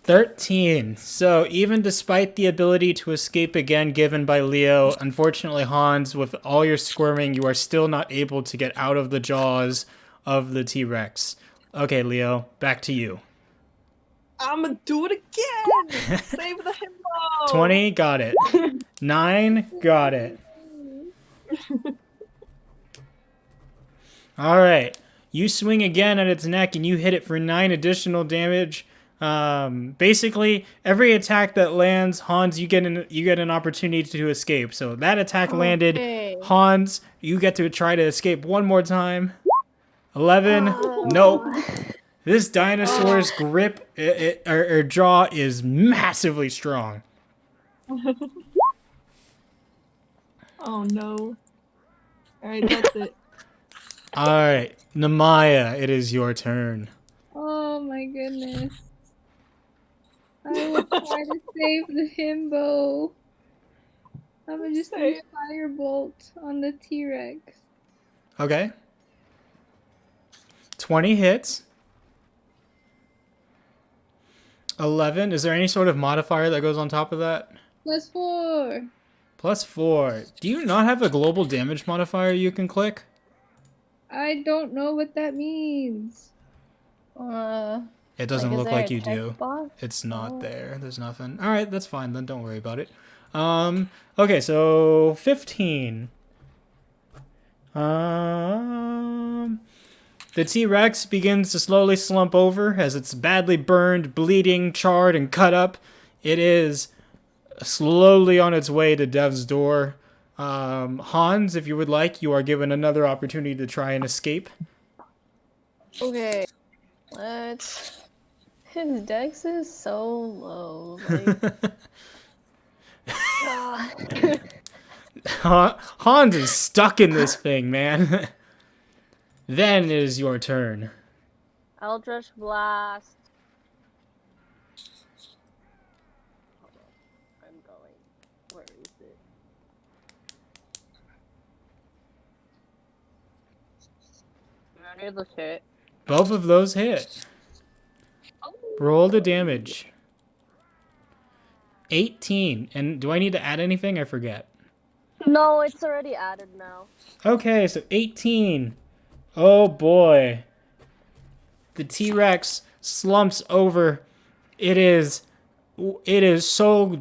13. So even despite the ability to escape again given by Leo, unfortunately, Hans, with all your squirming, you are still not able to get out of the jaws of the T-Rex. Okay, Leo, back to you. I'm gonna do it again! Save the himbo! 20, got it. 9, got it. All right. You swing again at its neck and you hit it for 9 additional damage. Basically, every attack that lands, Hans, you get an opportunity to escape. So that attack landed. Hans, you get to try to escape one more time. 11. Nope. This dinosaur's grip or jaw is massively strong. Oh no. Alright, that's it. All right, Namaya, it is your turn. Oh my goodness. I will try to save the himbo. I'm gonna just use firebolt on the T-Rex. Okay. 20 hits. 11. Is there any sort of modifier that goes on top of that? +4. +4. Do you not have a global damage modifier you can click? I don't know what that means. It doesn't is look there like a you text do. box? It's not Oh. there. There's nothing. All right, that's fine. Then don't worry about it. Okay, so 15. The T-Rex begins to slowly slump over as it's badly burned, bleeding, charred, and cut up. It is slowly on its way to Dev's door. Hans, if you would like, you are given another opportunity to try and escape. Okay. Let's. His dex is so low. Like, Hans is stuck in this thing, man. Then it is your turn. Eldritch Blast. Hold on. I'm going. Where is it? Any of those hit? Both of those hit. Roll the damage. 18. And do I need to add anything? I forget. No, it's already added now. Okay, so 18. Oh boy. The T-Rex slumps over. It is so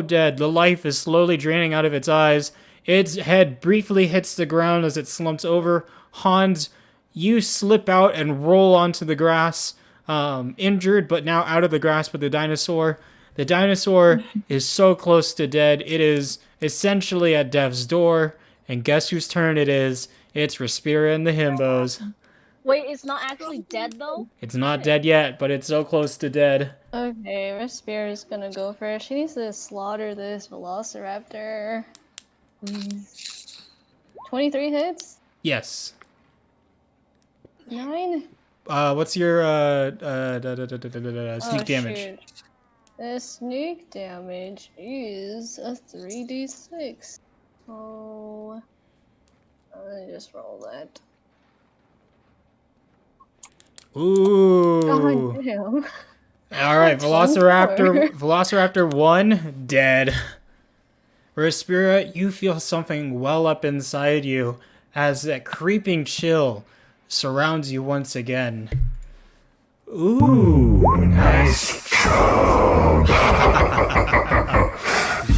dead. The life is slowly draining out of its eyes. Its head briefly hits the ground as it slumps over. Hans, you slip out and roll onto the grass, injured but now out of the grasp of the dinosaur. The dinosaur is so close to dead. It is essentially at Dev's door. And guess whose turn it is? It's Respira and the Himbos. Wait, it's not actually dead though? It's not dead yet, but it's so close to dead. okay, Respira is gonna go first. She needs to slaughter this Velociraptor. 23 hits? Yes. 9? What's your sneak damage? Shoot. The sneak damage is a 3d6. So let me just roll that. Ooh. God damn. All right, Velociraptor 1 dead. Respira, you feel something well up inside you as that creeping chill surrounds you once again. Ooh, nice job.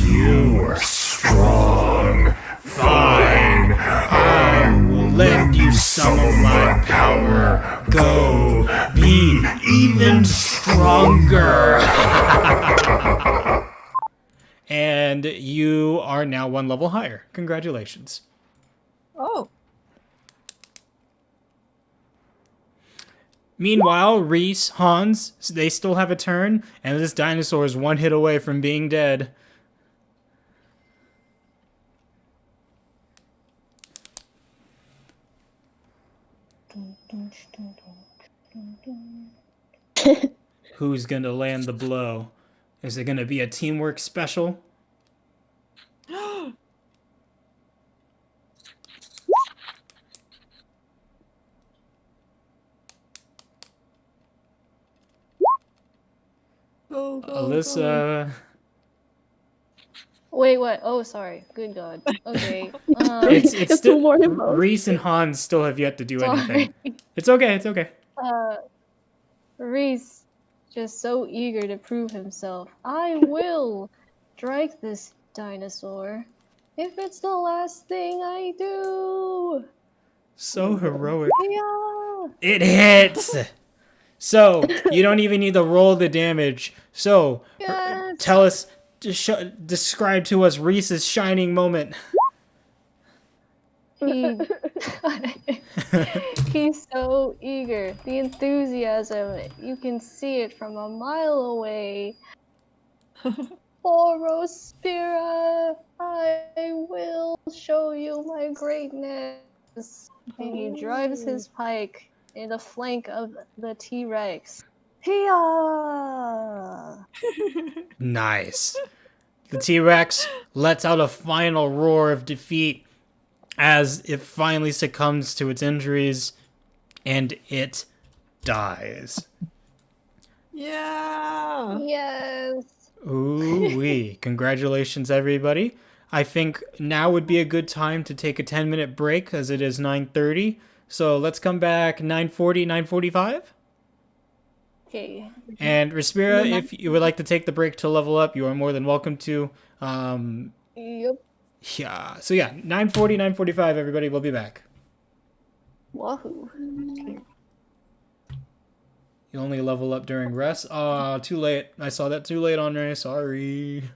You are strong. Fine. I will lend you some of my power. Go be even stronger. And you are now 1 level higher. Congratulations. Oh. Meanwhile, Reese, Hans, they still have a turn, and this dinosaur is 1 hit away from being dead. Who's gonna land the blow? Is it gonna be a teamwork special? Go, Alyssa. Wait, what? Oh, sorry. Good God. Okay. It's Two still more himbos. Reese and Hans still have yet to do Sorry. anything. It's okay. It's okay. Reese, just so eager to prove himself. I will strike this dinosaur if it's the last thing I do. So heroic. Yeah. It hits. So you don't even need to roll the damage. So Yes. tell us, describe to us Reese's shining moment. He, he's so eager. The enthusiasm, you can see it from a mile away. Spira, I will show you my greatness. And he drives his pike in the flank of the T-Rex. Hiya! Nice. The T-Rex lets out a final roar of defeat as it finally succumbs to its injuries. and it dies. Yeah. Yes. Ooh-wee. Congratulations, everybody. I think now would be a good time to take a 10-minute break as it is 9:30. So let's come back 9:40, 9:45. Okay. And Respira, if you would like to take the break to level up, you are more than welcome to. Yep. Yeah. So yeah, 9:40, 9:45, everybody. We'll be back. Wahoo. You only level up during rest. Ah, too late. I saw that too late, Andre. Sorry.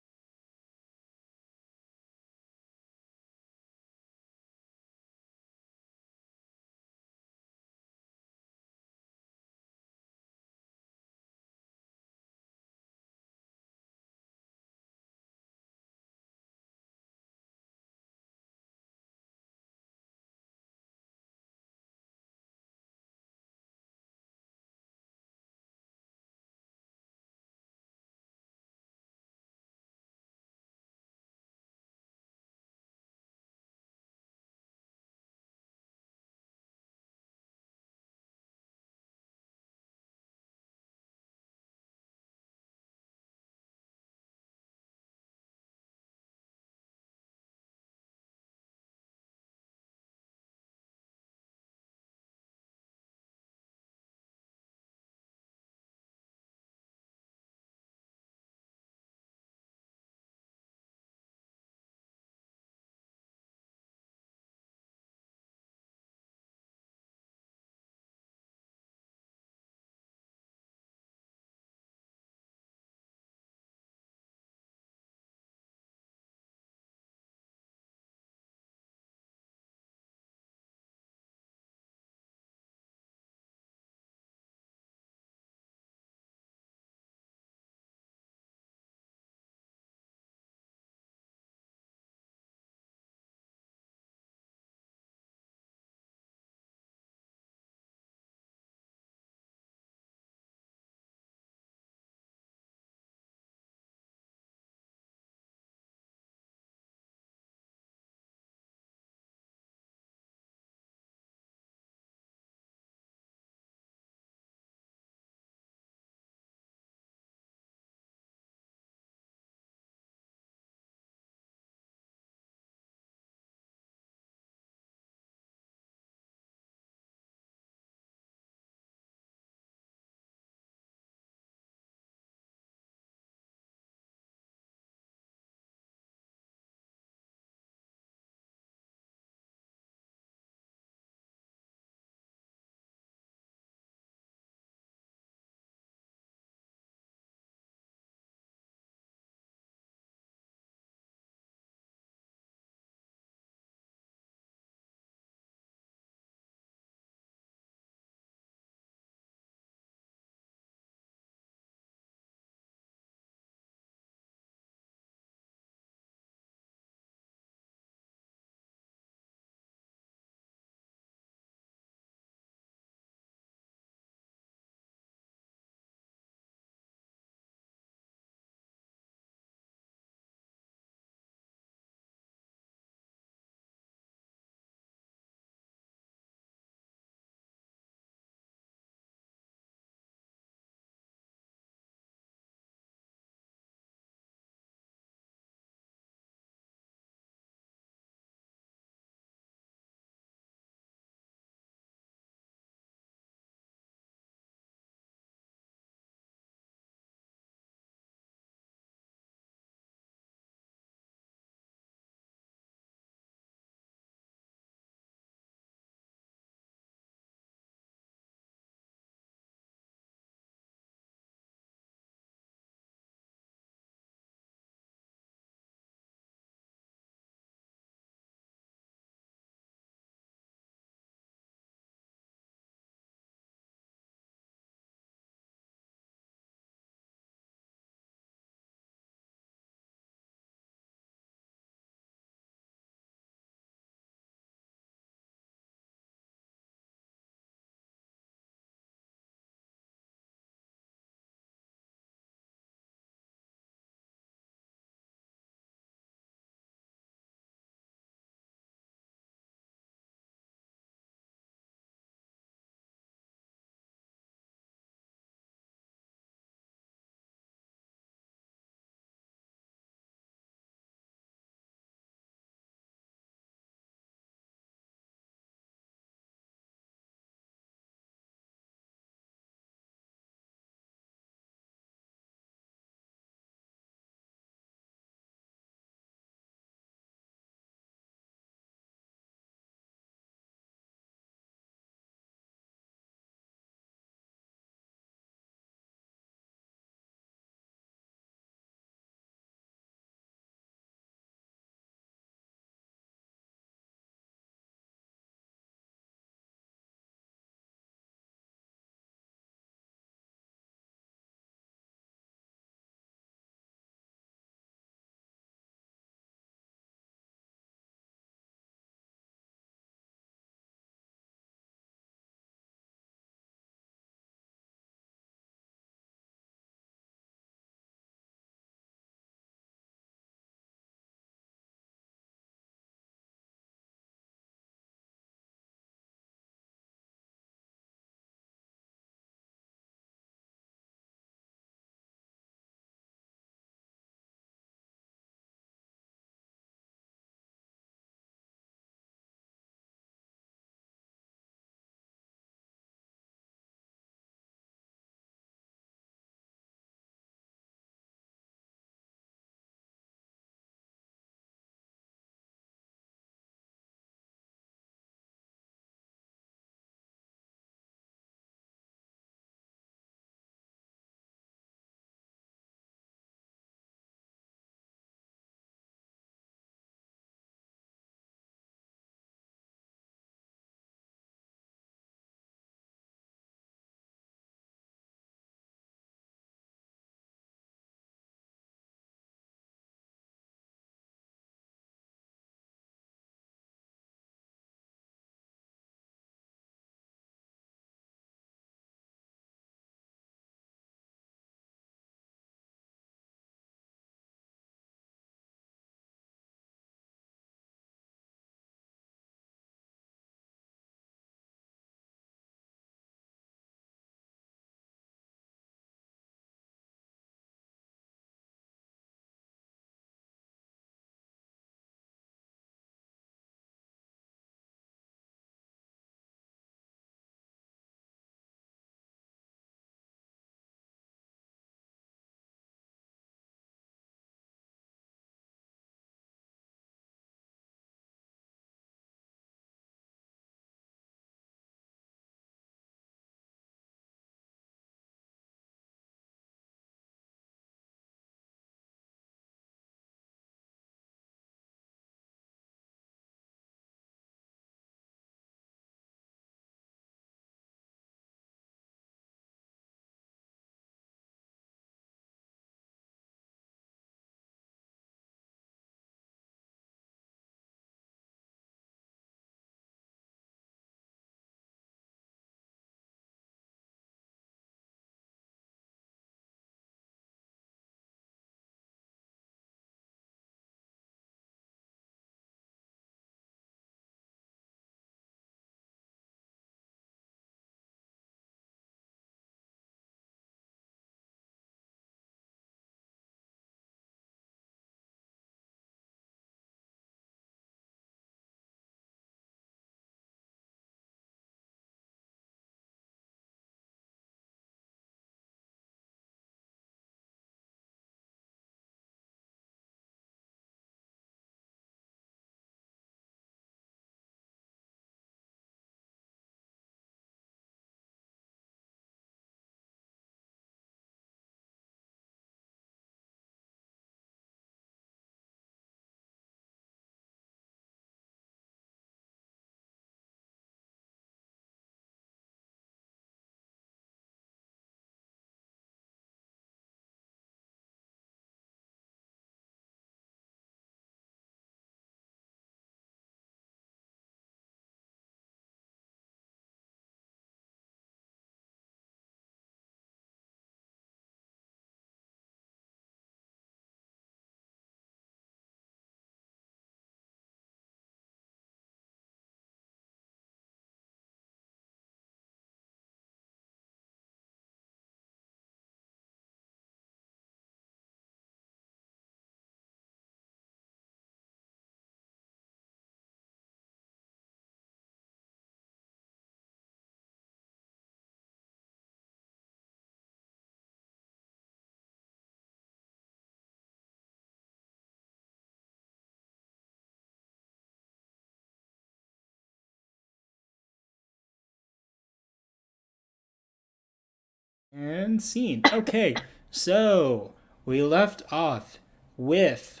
And scene. Okay, so we left off with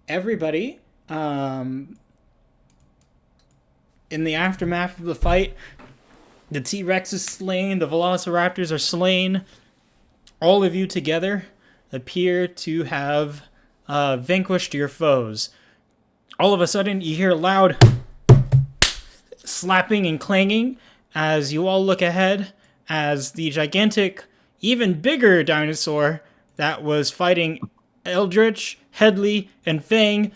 everybody in the aftermath of the fight. The T-Rex is slain, the Velociraptors are slain. All of you together appear to have vanquished your foes. All of a sudden, you hear loud slapping and clanging as you all look ahead as the gigantic, even bigger dinosaur that was fighting Eldritch, Headley, and Fang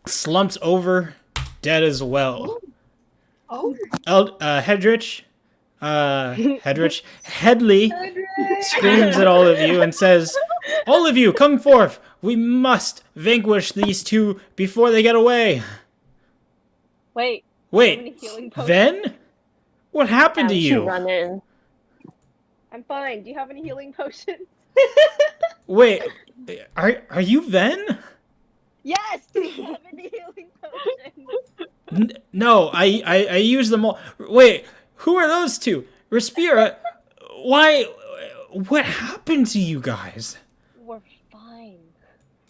slumps over, dead as well. Headrich, Headley screams at all of you and says, "All of you, come forth! We must vanquish these two before they get away." Wait. Wait, then? What happened to you? Run in. I'm fine. Do you have any healing potions? Wait, are you Ven? Yes! Do you have any healing potions? No, I use them all. Wait, who are those two? Respira, why? What happened to you guys? We're fine.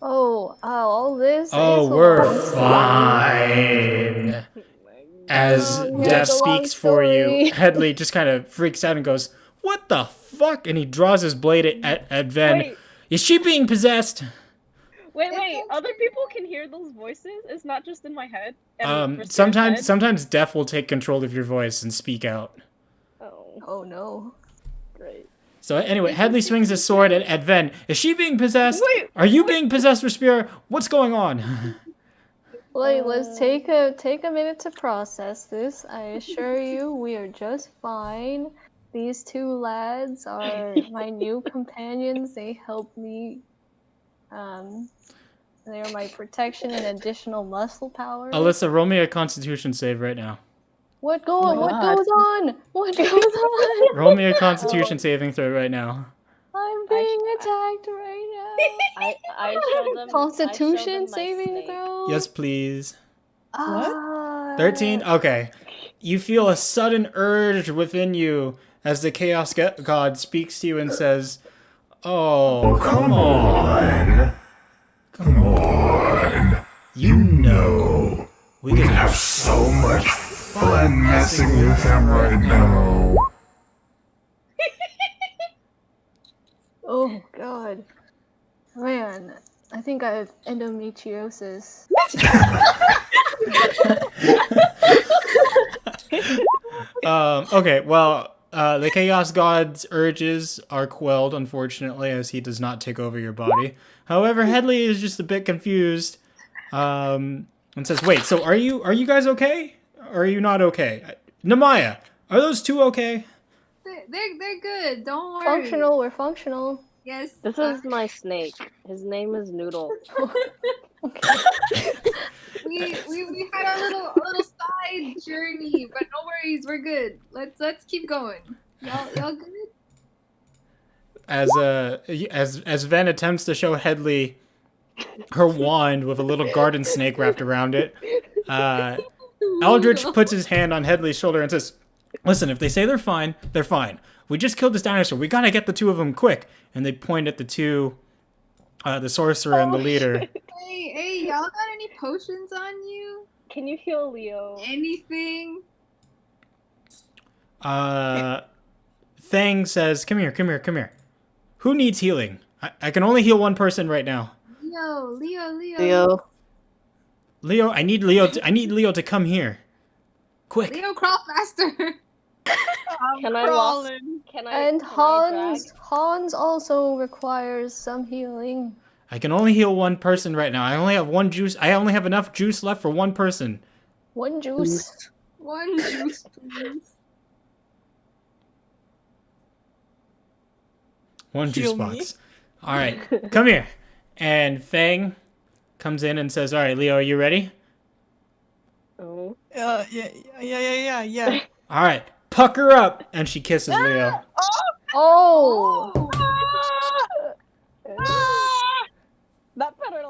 All this? Oh, we're fine. As Death speaks for you, Headley just kind of freaks out and goes, "What the fuck?" And he draws his blade at Ven. Wait. Is she being possessed? Wait. Other people can hear those voices? It's not just in my head? Sometimes Death will take control of your voice and speak out. Oh no. Great. So anyway, Headley swings his sword at Ven. Is she being possessed? Wait, Are you being possessed, Respira? What's going on? Wait, let's take a minute to process this. I assure you, we are just fine. These two lads are my new companions. They help me. They are my protection and additional muscle power. Alyssa, roll me a Constitution save right now. What goes on? What goes on? Roll me a Constitution saving throw right now. I'm being attacked right now. I show them. Constitution saving throw. Yes, please. What? 13? Okay. You feel a sudden urge within you as the Chaos God speaks to you and says, "Oh, come on. Come on. You know, we could have so much fun messing with him right now." Oh, God. Man, I think I have endometriosis. Okay, well, the Chaos God's urges are quelled, unfortunately, as he does not take over your body. However, Headley is just a bit confused, and says, "Wait, so are you guys okay? Or are you not okay? Namaya, are those two okay?" They're good. Don't worry. Functional, we're functional. Yes. This is my snake. His name is Noodle. we had our little side journey, but no worries, we're good. Let's keep going. Y'all good? As Ven attempts to show Headley her wand with a little garden snake wrapped around it, Eldritch puts his hand on Headley's shoulder and says, "Listen, if they say they're fine, they're fine. We just killed this dinosaur. We gotta get the two of them quick." And they point at the two, the sorcerer and the leader. Hey, y'all got any potions on you? Can you heal Leo? Anything? Thang says, "Come here. Who needs healing? I can only heal one person right now." Leo. I need Leo to come here. Quick. Leo, crawl faster. Can I walk? And Hans also requires some healing. I can only heal one person right now. I only have one juice. I only have enough juice left for one person. One juice. One juice, please. One juice box. All right, come here. And Fang comes in and says, "All right, Leo, are you ready?" Oh. Yeah. All right, pucker up. And she kisses Leo. Oh! That better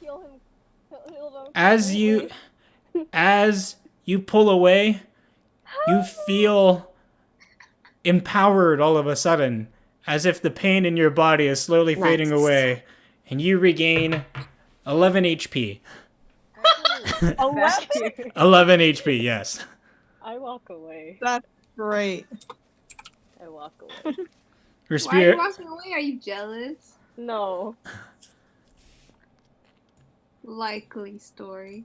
heal him. Heal them. As you pull away, you feel empowered all of a sudden as if the pain in your body is slowly fading Nice. away, and you regain 11 HP. 11 HP, yes. I walk away. That's great. I walk away. Your Why are you spirit. walking away? Are you jealous? No. Likely story.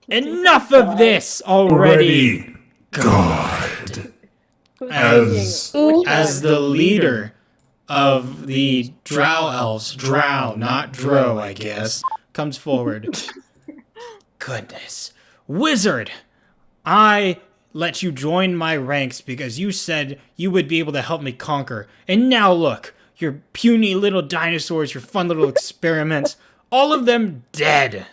Enough of this already. God. Who's As speaking? Which As one? the leader of the Drow elves, Drow, not Dro, I guess, comes forward. Goodness. Wizard! I let you join my ranks because you said you would be able to help me conquer. And now look, your puny little dinosaurs, your fun little experiments, all of them dead.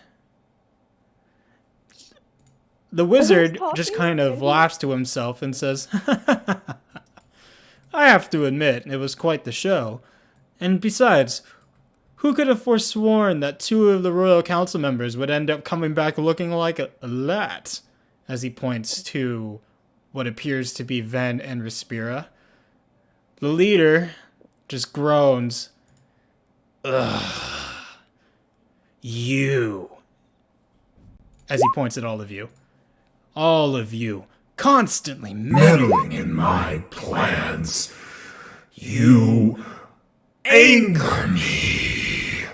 The wizard just kind of laughs to himself and says, I have to admit, it was quite the show. And besides, who could have forsworn that 2 of the royal council members would end up coming back looking like a lat? As he points to what appears to be Ven and Respira. The leader just groans. Ugh. You. As he points at all of you. All of you. Constantly meddling in my plans. You anger me.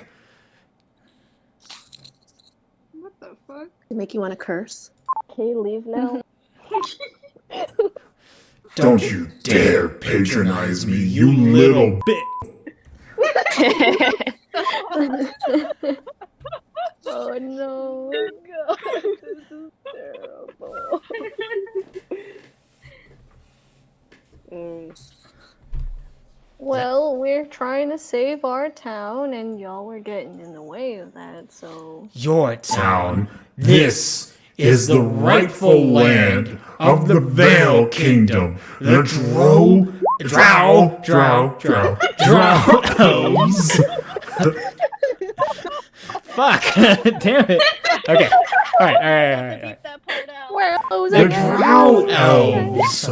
What the fuck? To make you want to curse? Can you leave now? Don't you dare patronize me, you little bit. Oh no. God, this is terrible. Well, we're trying to save our town, and y'all were getting in the way of that, so... Your town. This is the rightful land of the Vale Kingdom. The Drow elves. Fuck. Damn it. Okay. Alright. Where are those The again? Drow elves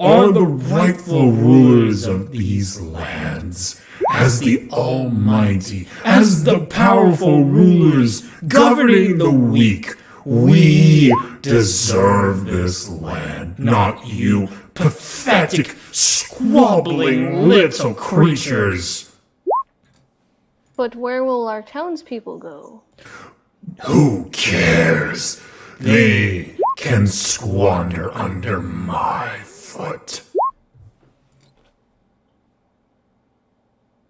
are the rightful rulers of these lands. As the almighty, as the powerful rulers governing the weak, we deserve this land, not you pathetic, squabbling little creatures. But where will our townspeople go? Who cares? They can squander under my foot.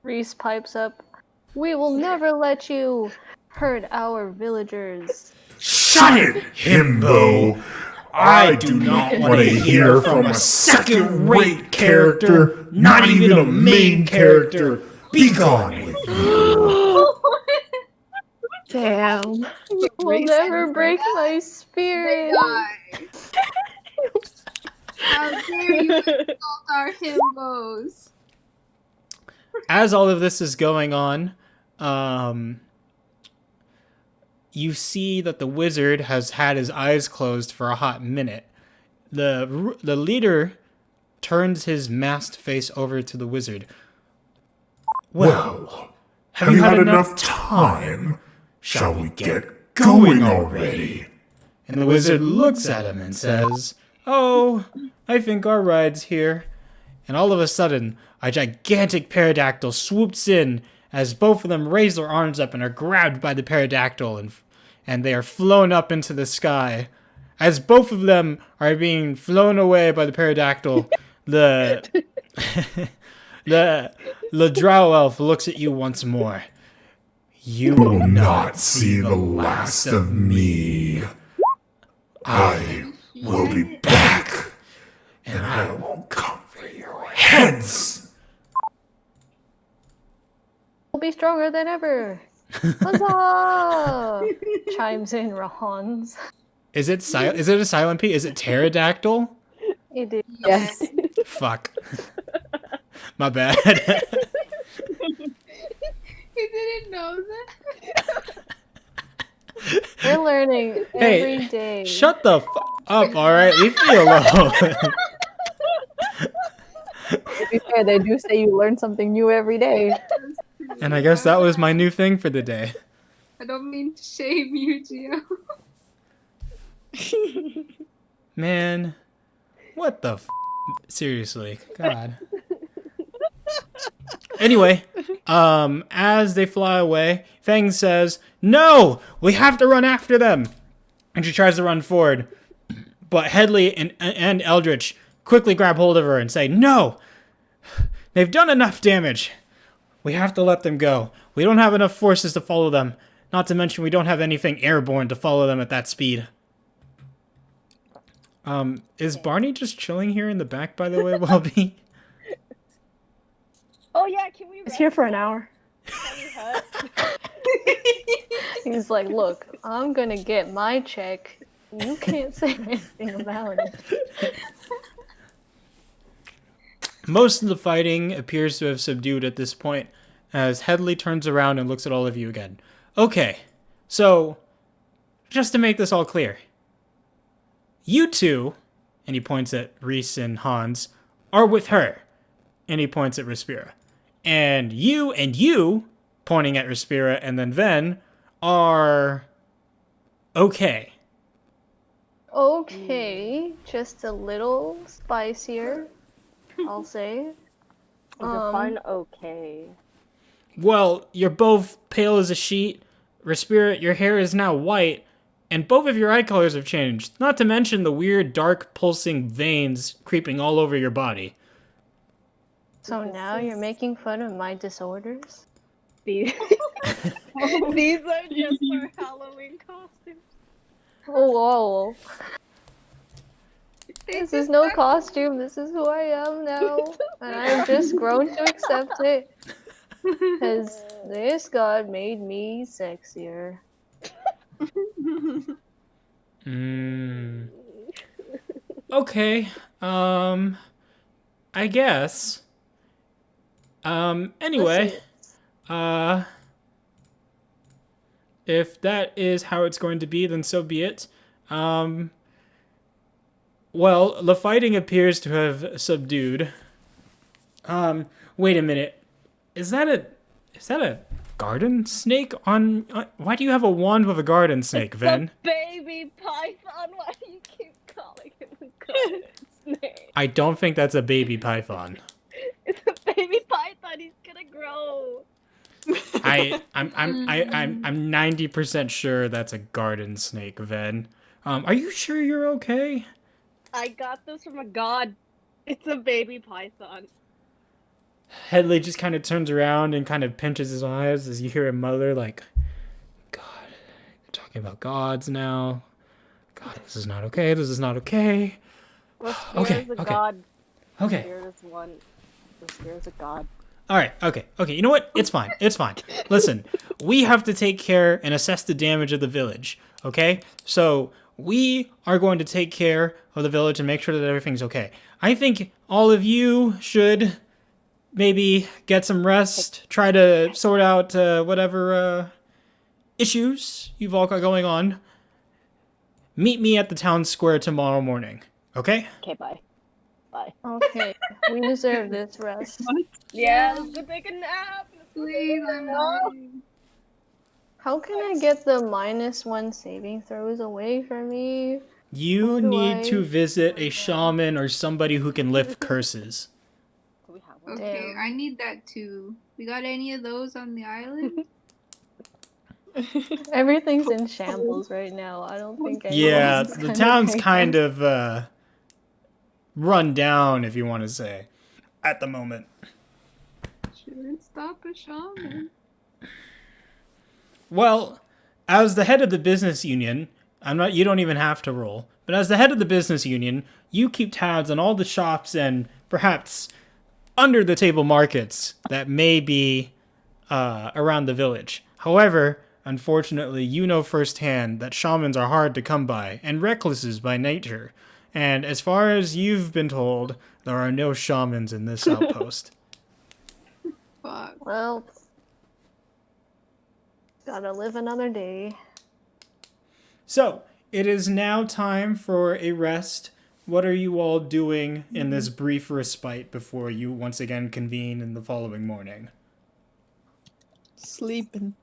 Reese pipes up. We will never let you hurt our villagers. Shut it, himbo! I do not want to hear from a second-rate character, not even a main character. Be gone with you. Damn. You will never break my spirit. How dare you insult our himbos? As all of this is going on, you see that the wizard has had his eyes closed for a hot minute. The leader turns his masked face over to the wizard. Well, have you had enough time? Shall we get going already? And the wizard looks at him and says, Oh, I think our ride's here. And all of a sudden, a gigantic pterodactyl swoops in as both of them raise their arms up and are grabbed by the pterodactyl, and they are flown up into the sky. As both of them are being flown away by the pterodactyl, the drow elf looks at you once more. You will not see the last of me. I will be back, and I will come for your heads. We'll be stronger than ever. Huzzah! Chimes in Rahans. Is it a silent P? Is it pterodactyl? It is. Yes. Fuck. My bad. You didn't know that? We're learning every day. Shut the up, alright? Leave me alone. be fair, they do say you learn something new every day. And I guess that was my new thing for the day. I don't mean to shame you, Gio. Man, what the seriously, God. Anyway, as they fly away, Fang says, "No, we have to run after them." And she tries to run forward, but Headley and Eldritch quickly grab hold of her and say, "No, they've done enough damage. We have to let them go. We don't have enough forces to follow them. Not to mention we don't have anything airborne to follow them at that speed." Is Barney just chilling here in the back, by the way, Wobby? Oh yeah, can we? He's here for an hour. He's like, look, I'm gonna get my check. You can't say anything about it. Most of the fighting appears to have subdued at this point, as Headley turns around and looks at all of you again. Okay, so, just to make this all clear, you two, and he points at Reese and Hans, are with her, and he points at Respira. And you, pointing at Respira and then Ven, are okay. Okay, just a little spicier, I'll say. Define okay. Well, you're both pale as a sheet. Respira, your hair is now white, and both of your eye colors have changed. Not to mention the weird, dark, pulsing veins creeping all over your body. So now you're making fun of my disorders? These are just our Halloween costumes. Oh, whoa. This is no costume, this is who I am now. And I'm just grown to accept it. Because this god made me sexier. Okay, I guess. Anyway, if that is how it's going to be, then so be it. Well, the fighting appears to have subdued. Wait a minute. Is that a garden snake on why do you have a wand with a garden snake, Ven? Baby python, why do you keep calling him a garden snake? I don't think that's a baby python. It's a baby python, he's gonna grow. I'm 90% sure that's a garden snake, Ven. Are you sure you're okay? I got this from a god. It's a baby python. Headley just kind of turns around and kind of pinches his eyes as you hear him mutter, like, God, they're talking about gods now. God, this is not okay. This is not okay. The Okay, spirit is a okay. god. Okay. The spirit is one. The spirit is a god. All right, okay. You know what? It's fine. It's fine. Listen, we have to take care and assess the damage of the village, okay? So we are going to take care of the village and make sure that everything's okay. I think all of you should maybe get some rest, try to sort out whatever issues you've all got going on. Meet me at the town square tomorrow morning, okay? Okay, bye. Bye. Okay, we deserve this rest. Yeah, let's go take a nap. Please, I'm dying. How can I get the -1 saving throws away from me? You How do need to I- visit a shaman or somebody who can lift curses. Do we have one? Okay, Damn. I need that too. We got any of those on the island? Everything's in shambles right now. I don't think Yeah, anyone's the gonna town's take kind them. of run down, if you want to say, at the moment. Shouldn't stop a shaman. Well, as the head of the business union, you don't even have to roll, but as the head of the business union, you keep tabs on all the shops and perhaps under the table markets that may be around the village. However, unfortunately, you know firsthand that shamans are hard to come by and recluses by nature. And as far as you've been told, there are no shamans in this outpost. Fuck. Well, gotta live another day. So, it is now time for a rest. what are you all doing in this brief respite before you once again convene in the following morning? Sleeping.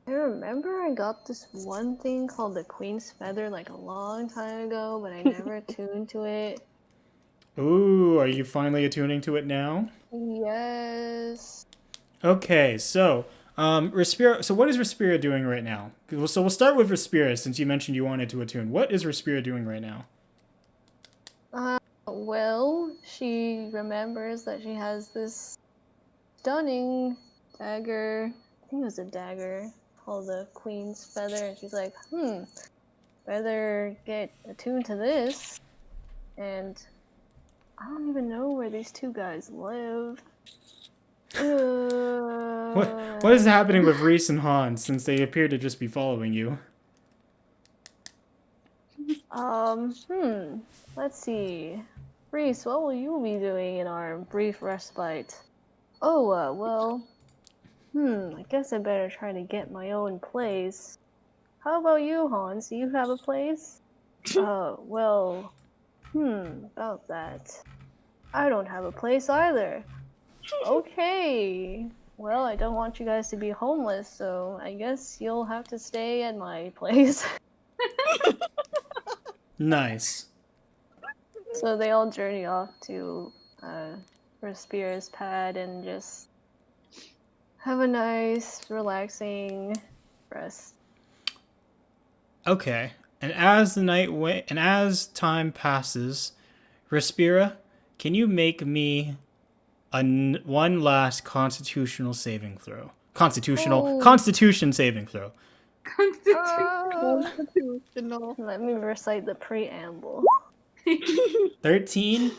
I remember I got this one thing called the Queen's Feather like a long time ago, but I never attuned to it. Ooh, are you finally attuning to it now? Yes. Okay, so Respira. So what is Respira doing right now? So we'll start with Respira since you mentioned you wanted to attune. What is Respira doing right now? Well, she remembers that she has this stunning dagger. I think it was a dagger called the Queen's Feather, and she's like, better get attuned to this. And I don't even know where these two guys live. What is happening with Reese and Hans since they appear to just be following you? Let's see. Reese, what will you be doing in our brief respite? Oh, I guess I better try to get my own place. How about you, Hans? Do you have a place? About that. I don't have a place either. Okay. Well, I don't want you guys to be homeless, so I guess you'll have to stay at my place. Nice. So they all journey off to Respira's pad and just have a nice, relaxing rest. Okay. And as time passes, Respira, can you make me one last constitutional saving throw? Constitution saving throw. Constitutional. Let me recite the preamble. 13?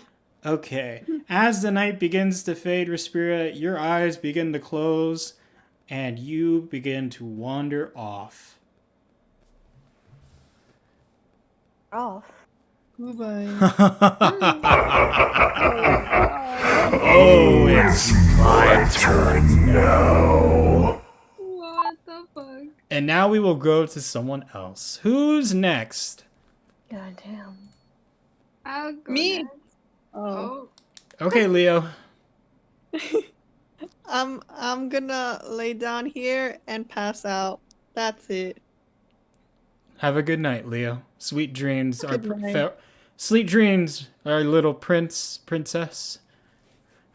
Okay. As the night begins to fade, Respira, your eyes begin to close, and you begin to wander off. Off. Goodbye. Oh, it's my turn now. What the fuck? And now we will go to someone else. Who's next? Goddamn. I'll go Me. next. Oh. Okay, Leo. I'm gonna lay down here and pass out. That's it. Have a good night, Leo. Sweet dreams, Good night. Sweet dreams, our little princess.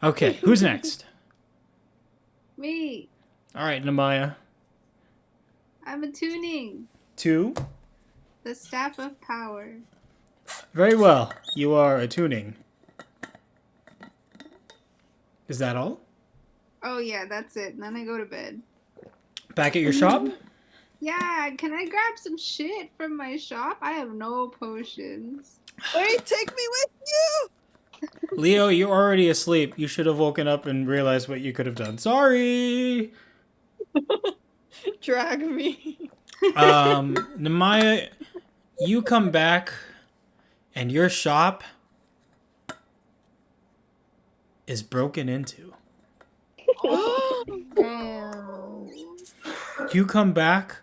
Okay, who's next? Me. All right, Namaya. I'm attuning 2. the Staff of Power. Very well. You are attuning. Is that all? Oh yeah, that's it. And then I go to bed. Back at your shop? Yeah, can I grab some shit from my shop? I have no potions. Wait, take me with you. Leo, you're already asleep. You should have woken up and realized what you could have done. Sorry. Drag me. Namaya, you come back and your shop is broken into. Damn. You come back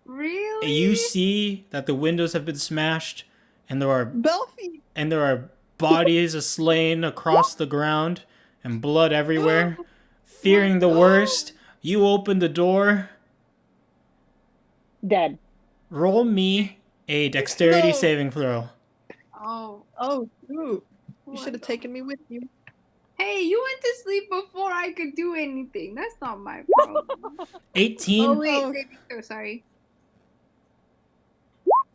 Really? and you see that the windows have been smashed and there are Belfie. bodies of slain across the ground and blood everywhere. Fearing the worst, you open the door. Dead. Roll me a dexterity No. saving throw. Oh. Oh, shoot. You What should have the- taken me with you. Hey, you went to sleep before I could do anything. That's not my problem. 18. Oh wait, Oh. saving throw, sorry.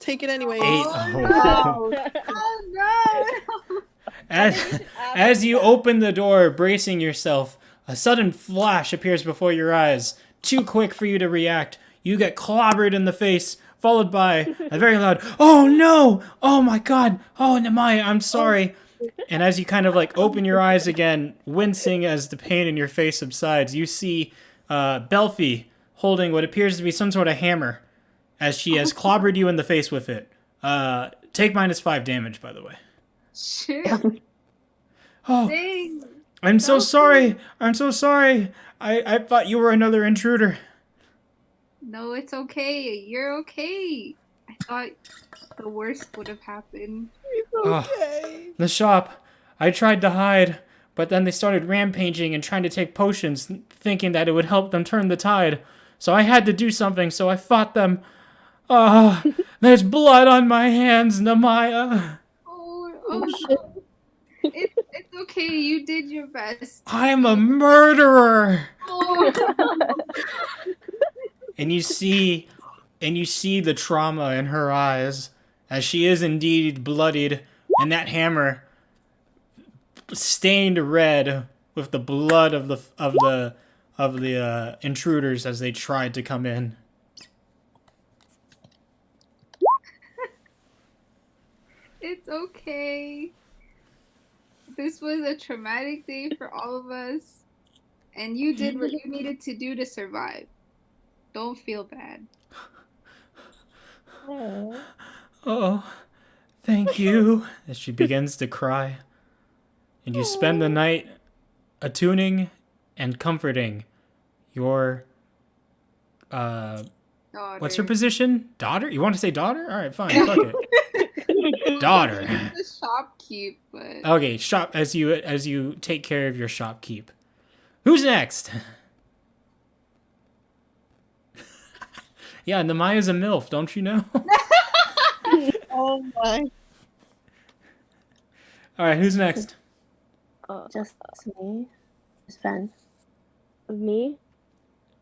Take it anyway. 8. Oh, no! As you open the door, bracing yourself, a sudden flash appears before your eyes. Too quick for you to react. You get clobbered in the face, followed by a very loud, "Oh no! Oh my god! Oh, Namaya, I'm sorry." And as you kind of like open your eyes again, wincing as the pain in your face subsides, you see Belfie holding what appears to be some sort of hammer as she has clobbered you in the face with it. Take -5 damage, by the way. Shit. Oh, Dang. I'm so sorry. I'm so sorry. I thought you were another intruder. No, it's okay. You're okay. I thought the worst would have happened. Oh, the shop. I tried to hide, but then they started rampaging and trying to take potions, thinking that it would help them turn the tide. So I had to do something, so I fought them. There's blood on my hands, Namaya. Oh, it's okay. You did your best. I'm a murderer. Oh. And you see the trauma in her eyes as she is indeed bloodied, and that hammer stained red with the blood of the intruders as they tried to come in. It's okay. This was a traumatic day for all of us, and you did what you needed to do to survive. Don't feel bad. Oh, thank you. As she begins to cry. And you spend the night attuning and comforting your what's her position? Daughter? You want to say daughter? All right, fine. Fuck it. Daughter. It's the shopkeep, but Okay, shop as you take care of your shopkeep. Who's next? Yeah, Namaya's a MILF, don't you know? Oh my. Alright, who's next? Just me. Just Fen. Me?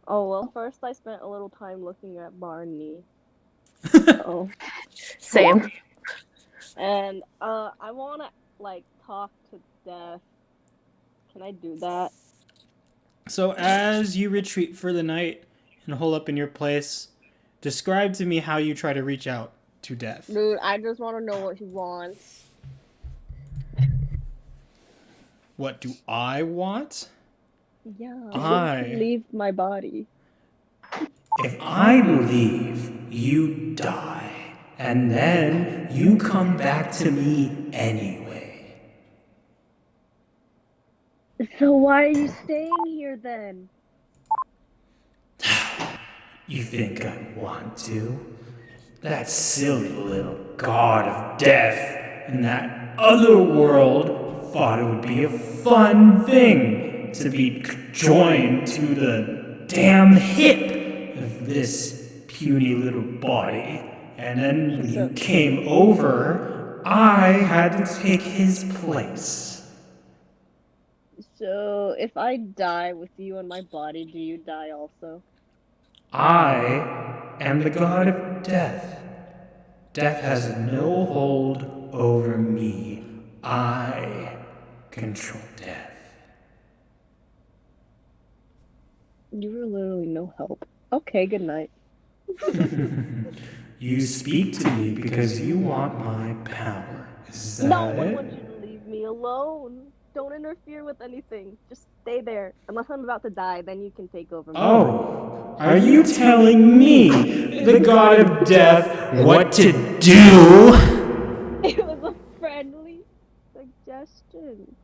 Oh, well, first I spent a little time looking at Barney. Oh. Same. And, I wanna, like, talk to Death. Can I do that? So as you retreat for the night and hole up in your place, describe to me how you try to reach out to Death. Dude, I just want to know what he wants. What do I want? Yeah, leave my body. If I leave, you die. And then you come back to me anyway. So why are you staying here then? You think I want to? That silly little god of death in that other world thought it would be a fun thing to be joined to the damn hip of this puny little body. And then when you came over, I had to take his place. So if I die with you in my body, do you die also? I am the god of death. Death has no hold over me. I control death. You were literally no help. Okay, good night. You speak to me because you want my power. Is that No, I it? want you to leave me alone. Don't interfere with anything. Just stay there. Unless I'm about to die, then you can take over. Oh, are you telling me, the god of death, what to do? It was a friendly suggestion.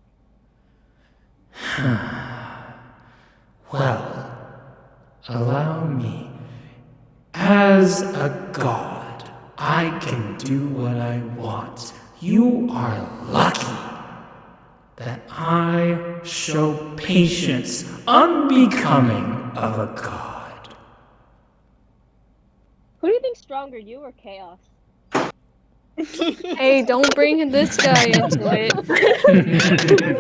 Well, allow me. As a god, I can do what I want. You are lucky that I show patience unbecoming of a god. Who do you think's stronger, you or Chaos? Hey, don't bring this guy into it.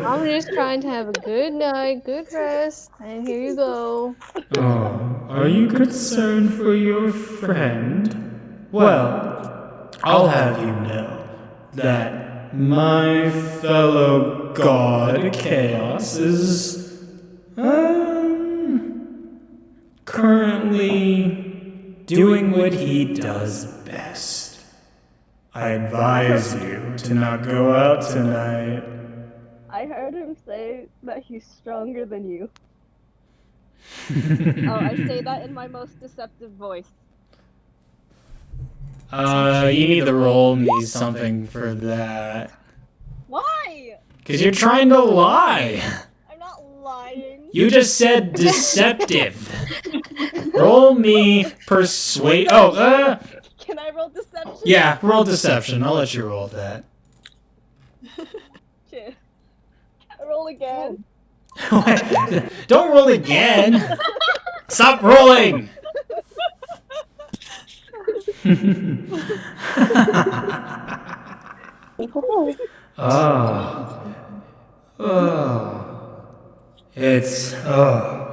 I'm just trying to have a good night, good rest, and here you go. Oh, are you concerned for your friend? Well, I'll have you know that my fellow god Chaos is currently doing what he does best. I advise you to not go out tonight. I heard him say that he's stronger than you. Oh, I say that in my most deceptive voice. You need to roll me something for that. Why? Because you're trying to lie. I'm not lying. You just said deceptive. Roll me persuade. Oh, Can I roll deception? Yeah, roll deception. I'll let you roll that. Shit. I roll again. Don't roll again. Stop rolling.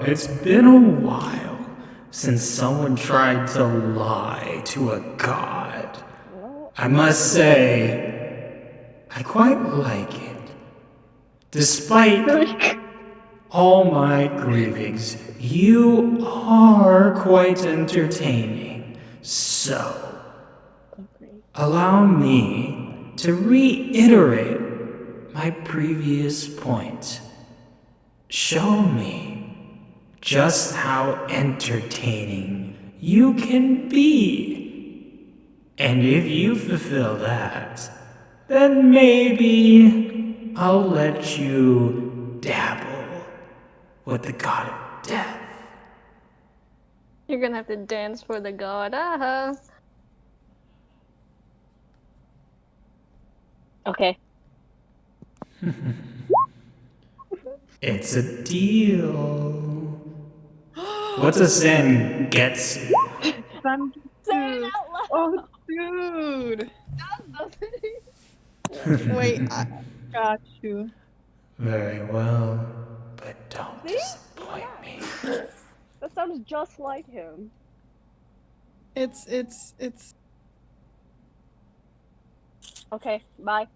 It's been a while since someone tried to lie to a god. I must say, I quite like it. Despite all my grievings, you are quite entertaining. So, allow me to reiterate my previous point. Show me just how entertaining you can be. And if you fulfill that, then maybe I'll let you dabble with the god of death. You're gonna have to dance for the god. Okay. It's a deal. What's a sin gets you? Say it out loud. Oh, dude. Doesn't Wait, I got you. Very well, but don't See? disappoint me. That sounds just like him. It's Okay, bye.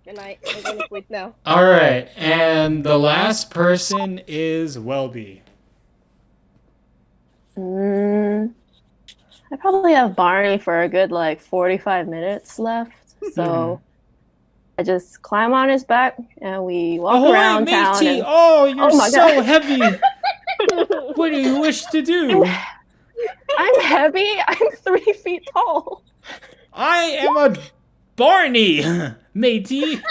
Good night. I'm going to sleep now. All right, and the last person is Welby. I probably have Barney for a good 45 minutes left. So I just climb on his back and we walk around town. Matey! And... Oh, you're Oh my so God. heavy. What do you wish to do? I'm heavy. I'm 3 feet tall. I am a Barney, matey.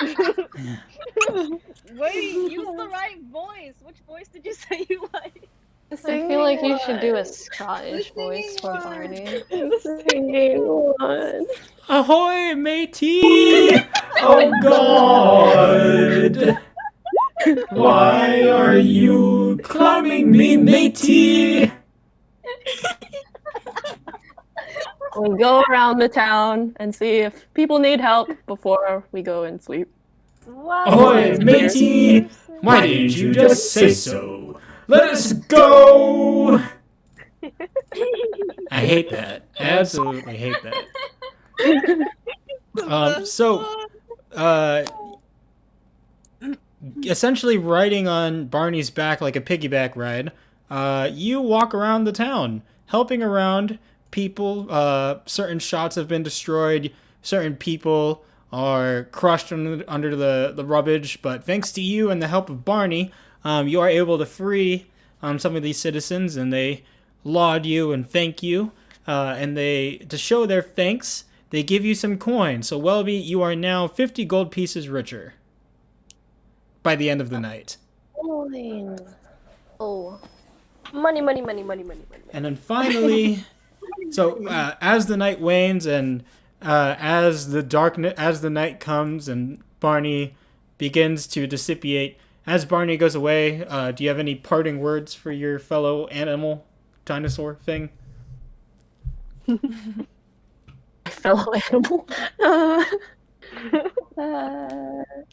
Wait, use the right voice. Which voice did you say you like? I I feel like you should do a Scottish voice for Barney. Singing one. Ahoy, matey! Oh God! Why are you climbing me, matey? We go around the town and see if people need help before we go and sleep. Wow. Ahoy, matey! Why didn't you just say so? Let us go! I hate that. I absolutely hate that. Essentially riding on Barney's back like a piggyback ride, you walk around the town, helping around people. Certain shots have been destroyed, certain people are crushed under the rubbish, but thanks to you and the help of Barney, you are able to free some of these citizens, and they laud you and thank you, and to show their thanks, they give you some coin. So Welby, you are now 50 gold pieces richer by the end of the night. Oh. Money. And then finally, so as the night wanes and as the night comes and Barney begins to dissipate, as Barney goes away, do you have any parting words for your fellow animal dinosaur thing? Fellow animal.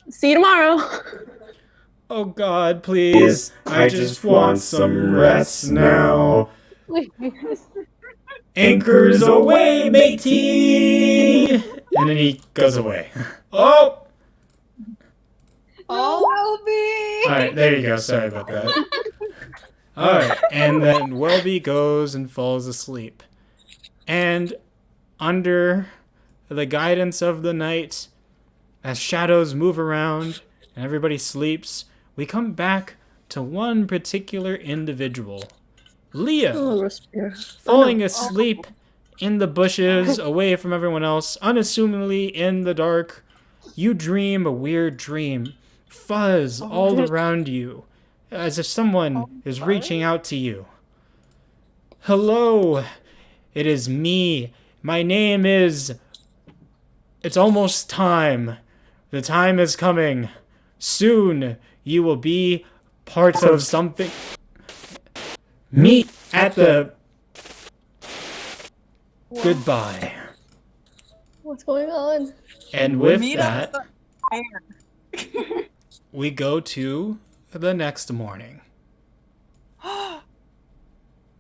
See you tomorrow. Oh God, please! I just want some rest now. Anchors away, matey! And then he goes away. Oh! Oh, Welby! Alright, there you go. Sorry about that. Alright, and then Welby goes and falls asleep. And under the guidance of the night, as shadows move around and everybody sleeps, we come back to one particular individual. Leo, falling asleep in the bushes, away from everyone else, unassumingly in the dark. You dream a weird dream. Fuzz all around you, as if someone is reaching out to you. Hello, it is me. My name is... It's almost time. The time is coming. Soon you will be part of something. Meet at the... Goodbye. What's going on? And with Meet that, up the we go to the next morning.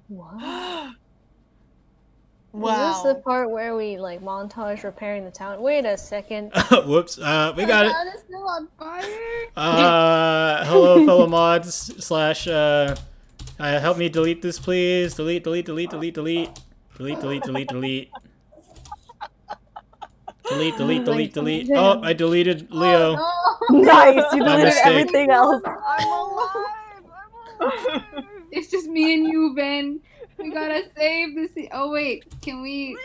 What? Wow. Is this the part where we like montage repairing the town? Wait a second. Whoops. We got it. town is still on fire. Hello, fellow mods. Slash. Help me delete this, please. Delete. Delete. Delete. Delete. Delete. Delete. Delete. Delete. Delete. Delete. Delete. Delete. Delete. Oh, I deleted Leo. Oh, no. Nice, you My deleted mistake. everything else. I'm alive. I'm alive. It's just me and you, Ben. We gotta save this. Oh wait, can we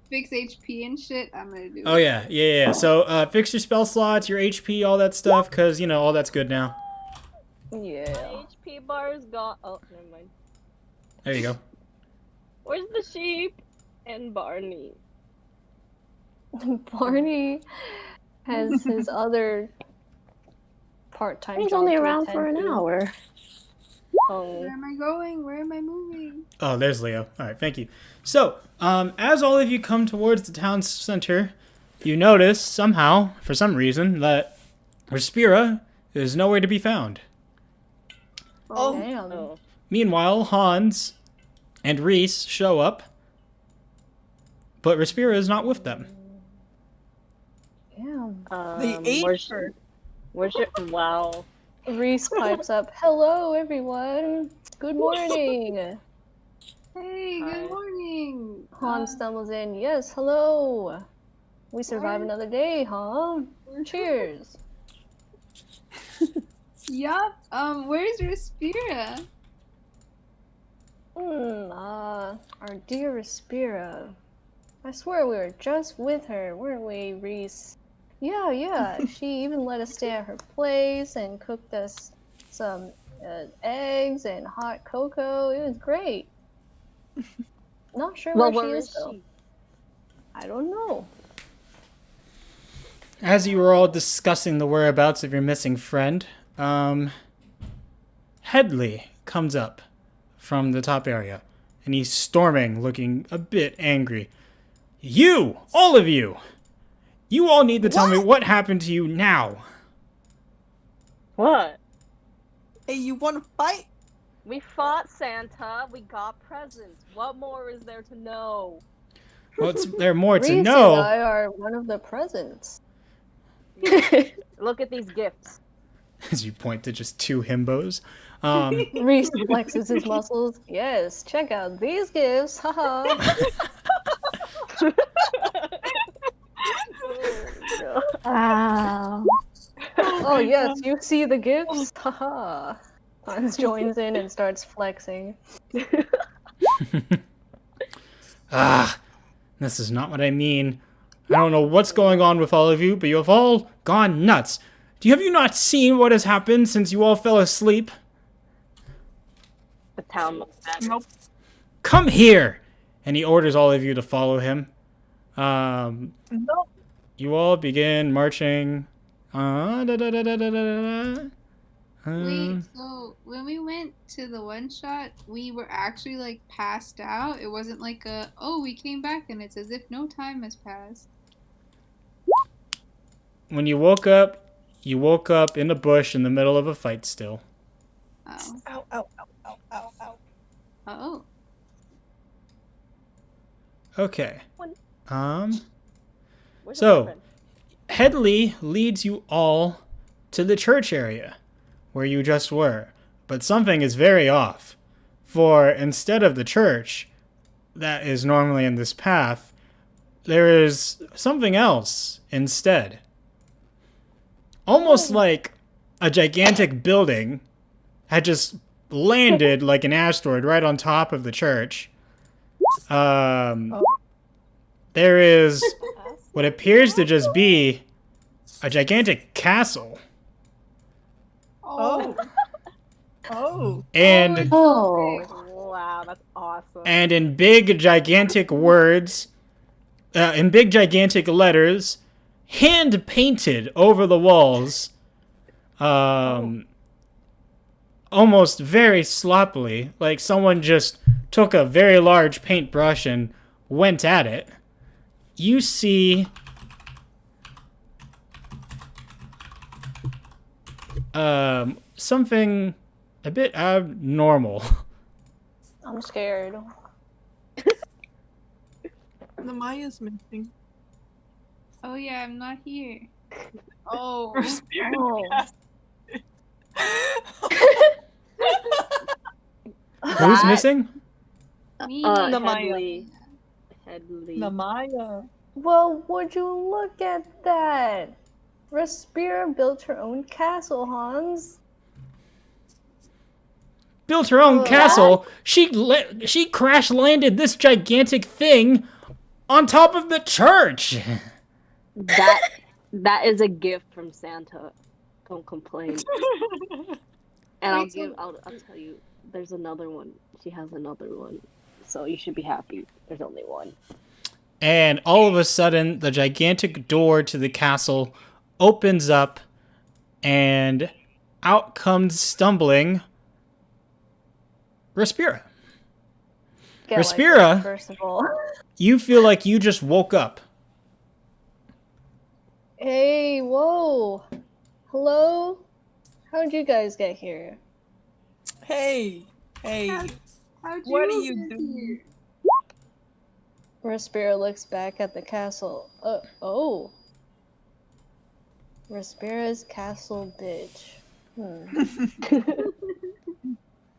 fix HP and shit? I'm gonna do. Oh yeah, yeah. So fix your spell slots, your HP, all that stuff, cause you know all that's good now. Yeah. HP bar's gone. Oh, never mind. There you go. Where's the sheep and Barney? Barney has his other part-time He's job only to around attend for an to. hour. Where am I going? Where am I moving? Oh, there's Leo. All right, thank you. So, as all of you come towards the town center, you notice somehow, for some reason, that Respira is nowhere to be found. Oh. Damn. Oh. Meanwhile, Hans and Reese show up, but Respira is not with them. Damn. They ate where's her. Where's your... Wow. Reese pipes up. Hello, everyone. Good morning. Hey, Hi. good morning. Han stumbles in. Yes, hello. We survive another day, huh? Cheers. Yup. Where's Respira? Our dear Respira. I swear we were just with her, weren't we, Reese? Yeah. She even let us stay at her place and cooked us some eggs and hot cocoa. It was great. Not sure Well, where where she is is, though. she? I don't know. As you were all discussing the whereabouts of your missing friend, Headley comes up from the top area, and he's storming, looking a bit angry. You! All of you! You all need to tell me what happened to you now. What? Hey, you want to fight? We fought Santa. We got presents. What more is there to know? Well, there more to Reese know. and I are one of the presents. Look at these gifts. As you point to just two himbos. Reese flexes his muscles. Yes, check out these gifts. Haha. Wow. Oh yes, you see the gifts? Haha. Hans joins in and starts flexing. This is not what I mean. I don't know what's going on with all of you, but you have all gone nuts. Have you not seen what has happened since you all fell asleep? The town looks bad. Nope. Come here! And he orders all of you to follow him. No. You all begin marching. Wait, so when we went to the one shot, we were actually like passed out. It wasn't like we came back and it's as if no time has passed. When you woke up in a bush in the middle of a fight still. Oh. Ow, ow, ow, ow, ow, ow. Oh. Okay. Where's the So, boyfriend? Headley leads you all to the church area where you just were. But something is very off. For instead of the church that is normally in this path, there is something else instead. Almost like a gigantic building had just landed like an asteroid right on top of the church. There is what appears to just be a gigantic castle. Oh. Oh. And Wow, that's awesome. and in big gigantic words, in big gigantic letters, hand painted over the walls, almost very sloppily, like someone just took a very large paintbrush and went at it. You see something a bit abnormal. I'm scared. The Maya's missing. Oh yeah, I'm not here. Oh. Who's missing? Me. The Maya. Headley. The Maya. Well, would you look at that? Respira built her own castle, Hans. Built her own castle. She crash landed this gigantic thing on top of the church. That is a gift from Santa. Don't complain. And I'll tell you, there's another one. She has another one. So you should be happy. There's only one. And all of a sudden, the gigantic door to the castle opens up, and out comes stumbling Respira. Respira, first of all. You feel like you just woke up. Hey, whoa. Hello? How'd you guys get here? Hey. How'd What you are you get doing? here? Respira looks back at the castle. Oh. Respira's castle bitch.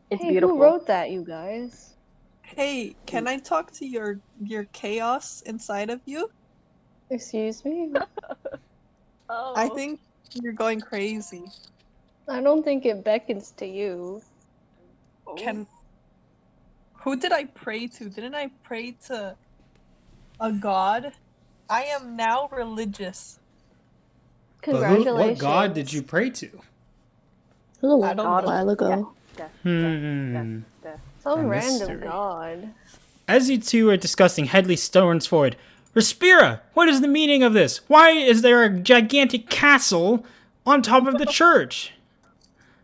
It's Hey, beautiful. who wrote that, you guys? Hey, can I talk to your chaos inside of you? Excuse me? Oh. I think you're going crazy. I don't think it beckons to you. Who did I pray to? Didn't I pray to a god? I am now religious. Congratulations. What god did you pray to? It was I a don't while know. ago. Some A random mystery. god. As you two are discussing, Headley storms forward. Respira, what is the meaning of this? Why is there a gigantic castle on top of the church?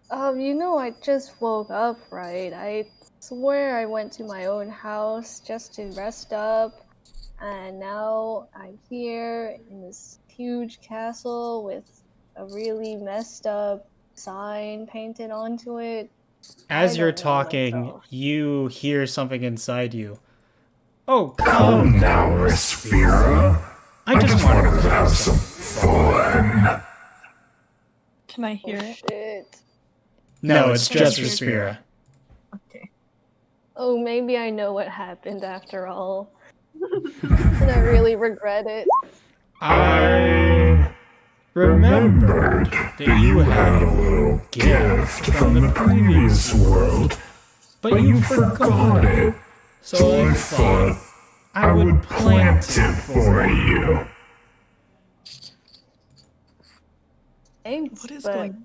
I just woke up, right? I swear I went to my own house just to rest up, and now I'm here in this huge castle with a really messed up sign painted onto it. As I you're don't know talking, myself. you hear something inside you. Oh, Come now, Respira. I just wanted to have some fun. Can I hear it? Shit. No, it's just Respira. Okay. Oh, maybe I know what happened after all. And I really regret it. I remembered that you had a little gift from the previous world, but you forgot it. So I thought I would plant it for you. Thanks, What is but going on?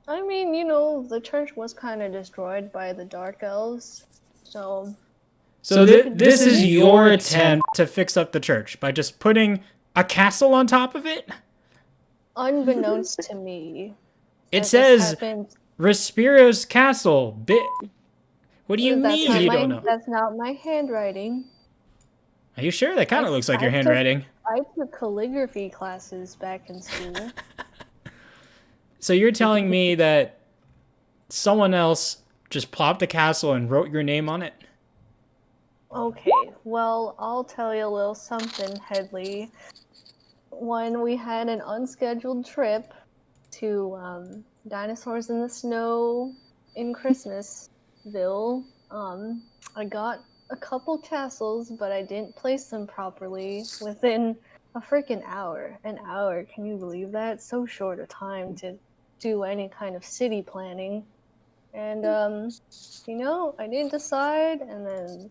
I mean, the church was kind of destroyed by the Dark Elves, so So this is your attempt to fix up the church by just putting a castle on top of it? unbeknownst to me, It this says happened. Respira's castle. What do you That's mean not you my, don't know? That's not my handwriting. Are you sure? That kind of looks like your I took- handwriting. I took calligraphy classes back in school. So you're telling me that someone else just plopped a castle and wrote your name on it? Okay, well, I'll tell you a little something, Headley. When we had an unscheduled trip to Dinosaurs in the Snow in Christmasville, I got a couple castles, but I didn't place them properly within a freaking hour. An hour, can you believe that? So short a time to do any kind of city planning. And, I didn't decide, and then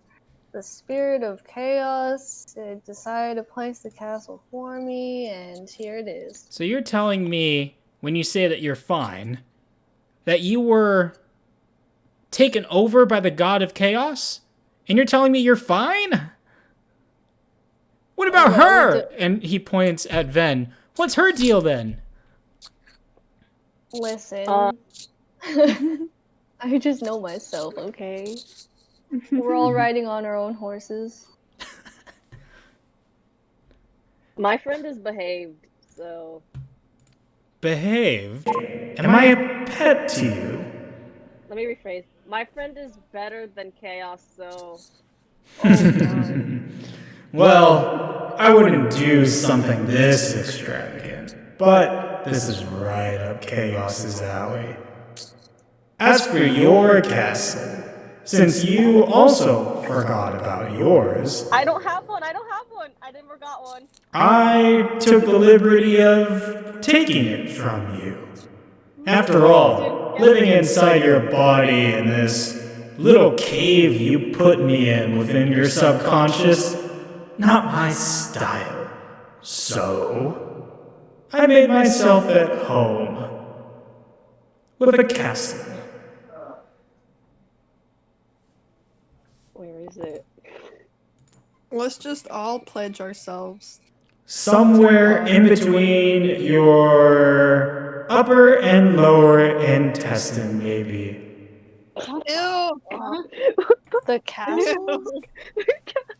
the spirit of chaos decided to place the castle for me, and here it is. So you're telling me, when you say that you're fine, that you were taken over by the god of chaos? And you're telling me you're fine? What about Well, her? And he points at Ven. What's her deal then? Listen. I just know myself, okay? We're all riding on our own horses. My friend is behaved, so Behaved? Am I a pet to you? let me rephrase. My friend is better than chaos, so Oh god. Well, I wouldn't do something this extravagant, but this is right up Chaos's alley. As for your castle, since you also forgot about yours, I don't have one. I never got one. I took the liberty of taking it from you. After all, living inside your body in this little cave you put me in within your subconscious, not my style. So, I made myself at home with a castle. Where is it? Let's just all pledge ourselves. Somewhere in between your upper and lower intestine, maybe. Ew. The castle?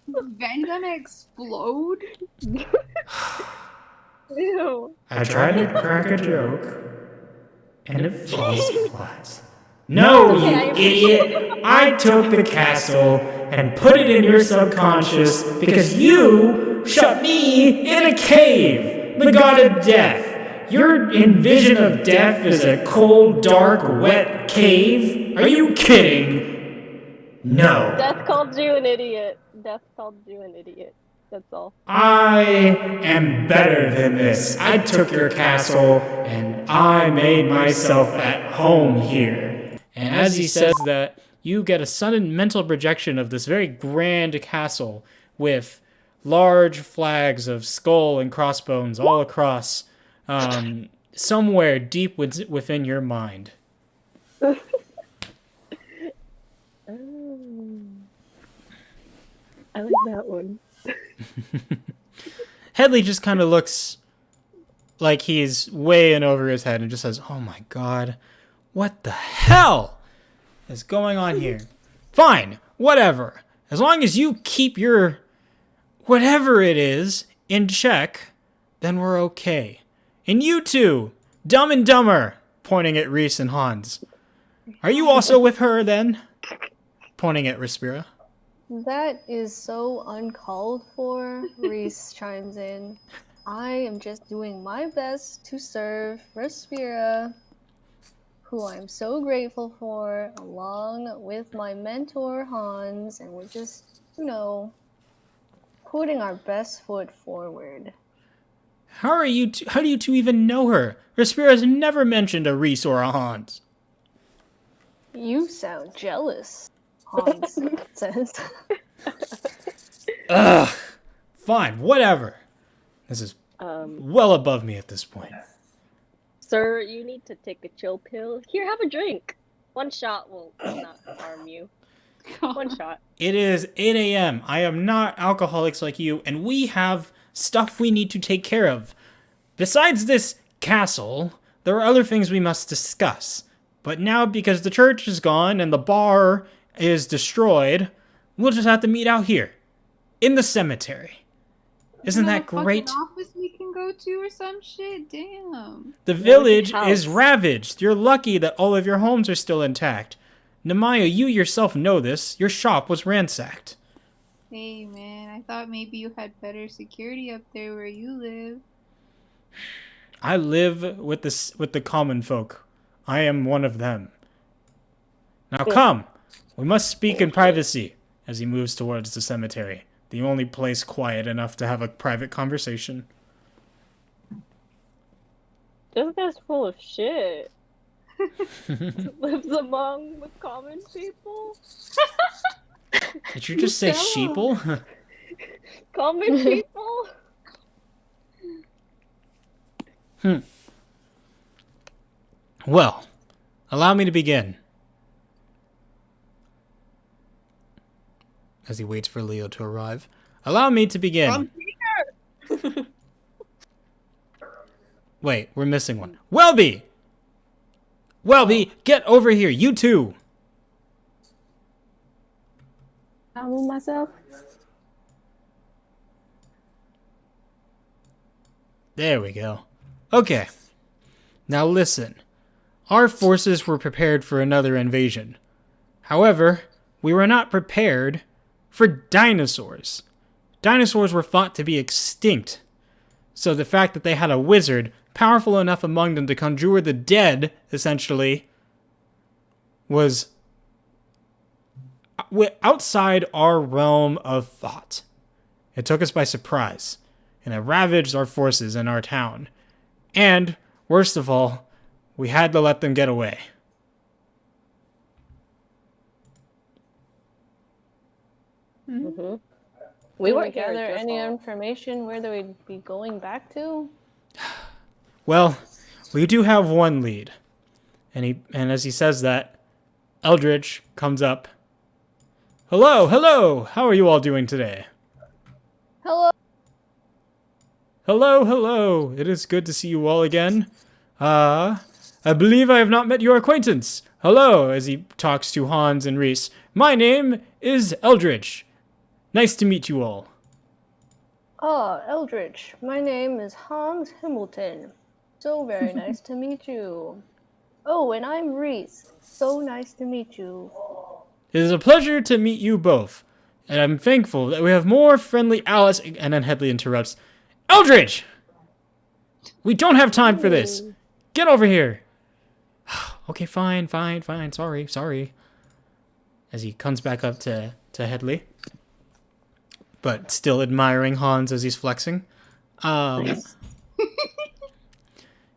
Ven gonna explode? Ew. I tried to crack a joke, and it falls flat. No, you idiot! I took the castle and put it in your subconscious because you shut me in a cave, the god of death. Your envision of death is a cold, dark, wet cave? Are you kidding? No. Death called you an idiot. Death called you an idiot. That's all. I am better than this. I took your castle and I made myself at home here. And as he says that, you get a sudden mental projection of this very grand castle with large flags of skull and crossbones all across, somewhere deep within your mind. Oh. I like that one. Headley just kind of looks like he's way in over his head and just says, "Oh my god, what the hell is going on here?" Fine, whatever. As long as you keep your whatever it is in check, then we're okay. And you two, Dumb and Dumber, pointing at Reese and Hans. Are you also with her then? Pointing at Respira. That is so uncalled for, Reese chimes in. I am just doing my best to serve Respira, who I'm so grateful for, along with my mentor Hans, and we're just, putting our best foot forward. How do you two even know her? Respira's never mentioned a Reese or a Hans. You sound jealous, Hans says. Ugh. Fine, whatever. This is well above me at this point. Sir, you need to take a chill pill. Here, have a drink. One shot will not harm you. One shot. It is 8 a.m. I am not alcoholics like you, and we have stuff we need to take care of. Besides this castle, there are other things we must discuss. But now, because the church is gone and the bar is destroyed, we'll just have to meet out here, in the cemetery. Isn't that great? Office we can go to or some shit. Damn. The village is ravaged. You're lucky that all of your homes are still intact. Nemaya, you yourself know this. Your shop was ransacked. Hey man, I thought maybe you had better security up there where you live. I live with the common folk. I am one of them. Now come, we must speak in privacy. As he moves towards the cemetery, the only place quiet enough to have a private conversation. This guy's full of shit. Lives among the common people. Did you just say sheeple? Common people? Well, allow me to begin. As he waits for Leo to arrive. Allow me to begin. I'm Wait, we're missing one. Welby! Welby, get over here, you too! I'll move myself. There we go. Okay. Now listen. Our forces were prepared for another invasion. However, we were not prepared for dinosaurs. Dinosaurs were thought to be extinct. So the fact that they had a wizard powerful enough among them to conjure the dead, essentially, was outside our realm of thought. It took us by surprise, and it ravaged our forces in our town. And, worst of all, we had to let them get away. Mm-hmm. We Did weren't gather here any just all. information where they would be going back to? Well, we do have one lead. And as he says that, Eldritch comes up. Hello, hello! How are you all doing today? Hello. Hello, hello! It is good to see you all again. I believe I have not met your acquaintance. Hello, as he talks to Hans and Reese. My name is Eldritch. Nice to meet you all. Oh, Eldritch. My name is Hans Hamilton. So very nice to meet you. Oh, and I'm Reese. So nice to meet you. It is a pleasure to meet you both. And I'm thankful that we have more friendly allies. And then Headley interrupts. Eldritch! We don't have time for this. Get over here. Okay, fine. Sorry. As he comes back up to Headley. But still admiring Hans as he's flexing.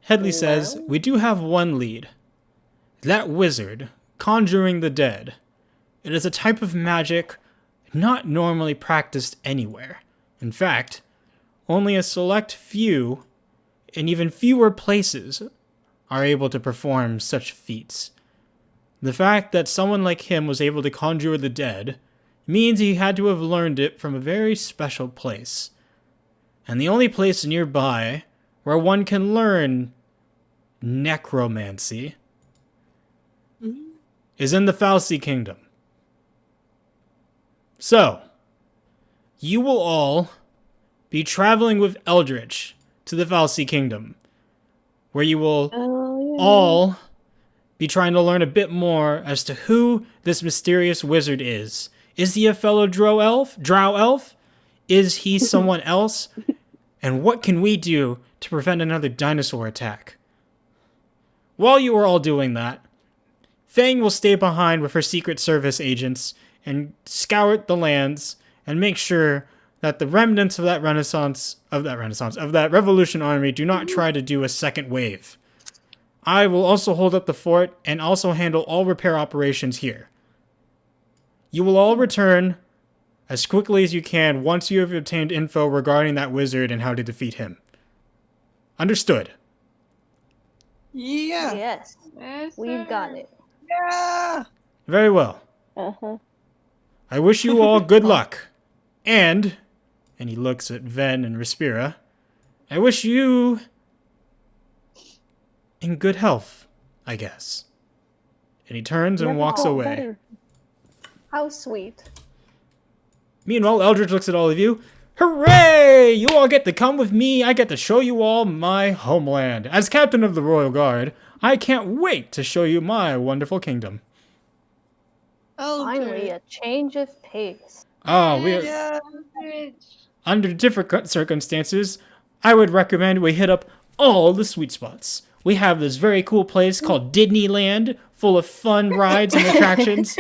Headley says, we do have one lead. That wizard, conjuring the dead. It is a type of magic not normally practiced anywhere. In fact, only a select few, and even fewer places, are able to perform such feats. The fact that someone like him was able to conjure the dead means he had to have learned it from a very special place. And the only place nearby where one can learn necromancy is in the Falsey Kingdom. So, you will all be traveling with Eldritch to the Falsey Kingdom, where you will all be trying to learn a bit more as to who this mysterious wizard is. Is he a fellow drow elf? Is he someone else? And what can we do to prevent another dinosaur attack? While you are all doing that, Fang will stay behind with her Secret Service agents and scour the lands and make sure that the remnants of that Revolution army do not try to do a second wave. I will also hold up the fort and also handle all repair operations here. You will all return as quickly as you can once you have obtained info regarding that wizard and how to defeat him. Understood? Yeah. Yes, we've got it. Yeah. Very well. Uh-huh. I wish you all good luck. And he looks at Ven and Respira, I wish you in good health, I guess. And he turns and walks away. Better. How sweet. Meanwhile, Eldritch looks at all of you. Hooray! You all get to come with me. I get to show you all my homeland. As captain of the Royal Guard, I can't wait to show you my wonderful kingdom. Finally, a change of pace. Oh, we are... Yeah. Under different circumstances, I would recommend we hit up all the sweet spots. We have this very cool place called Disneyland, full of fun rides and attractions.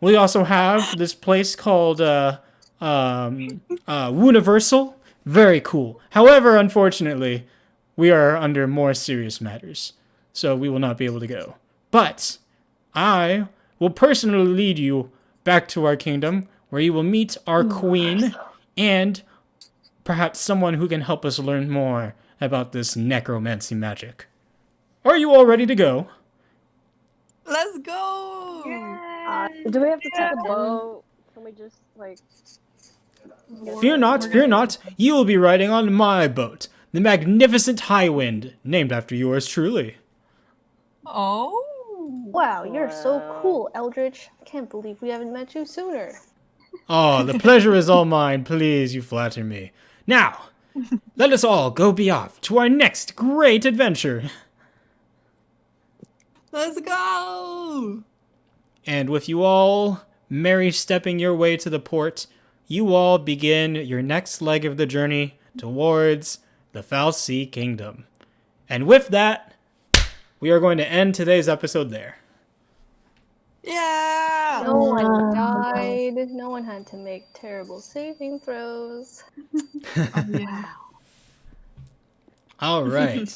We also have this place called Universal. Very cool. However, unfortunately, we are under more serious matters, so we will not be able to go. But I will personally lead you back to our kingdom, where you will meet our queen and perhaps someone who can help us learn more about this necromancy magic. Are you all ready to go? Let's go. Do we have to take a boat? Can we just, like... Fear not, you will be riding on my boat, the magnificent Highwind, named after yours truly. Oh. Wow, you're so Wow. cool, Eldritch. I can't believe we haven't met you sooner. Oh, the pleasure is all mine, please, you flatter me. Now, let us all go be off to our next great adventure. Let's go. And with you all merry stepping your way to the port, you all begin your next leg of the journey towards the Fal'Cie Kingdom. And with that, we are going to end today's episode there. Yeah. No one died. No one had to make terrible saving throws. Oh, yeah. All right.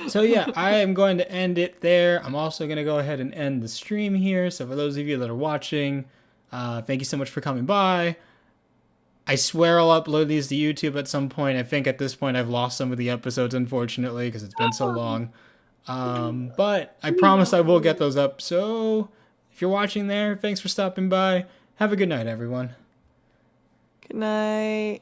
So yeah, I am going to end it there. I'm also going to go ahead and end the stream here. So for those of you that are watching, thank you so much for coming by. I swear I'll upload these to YouTube at some point. I think at this point I've lost some of the episodes, unfortunately, because it's been so long. But I promise I will get those up. So if you're watching there, thanks for stopping by. Have a good night, everyone. Good night.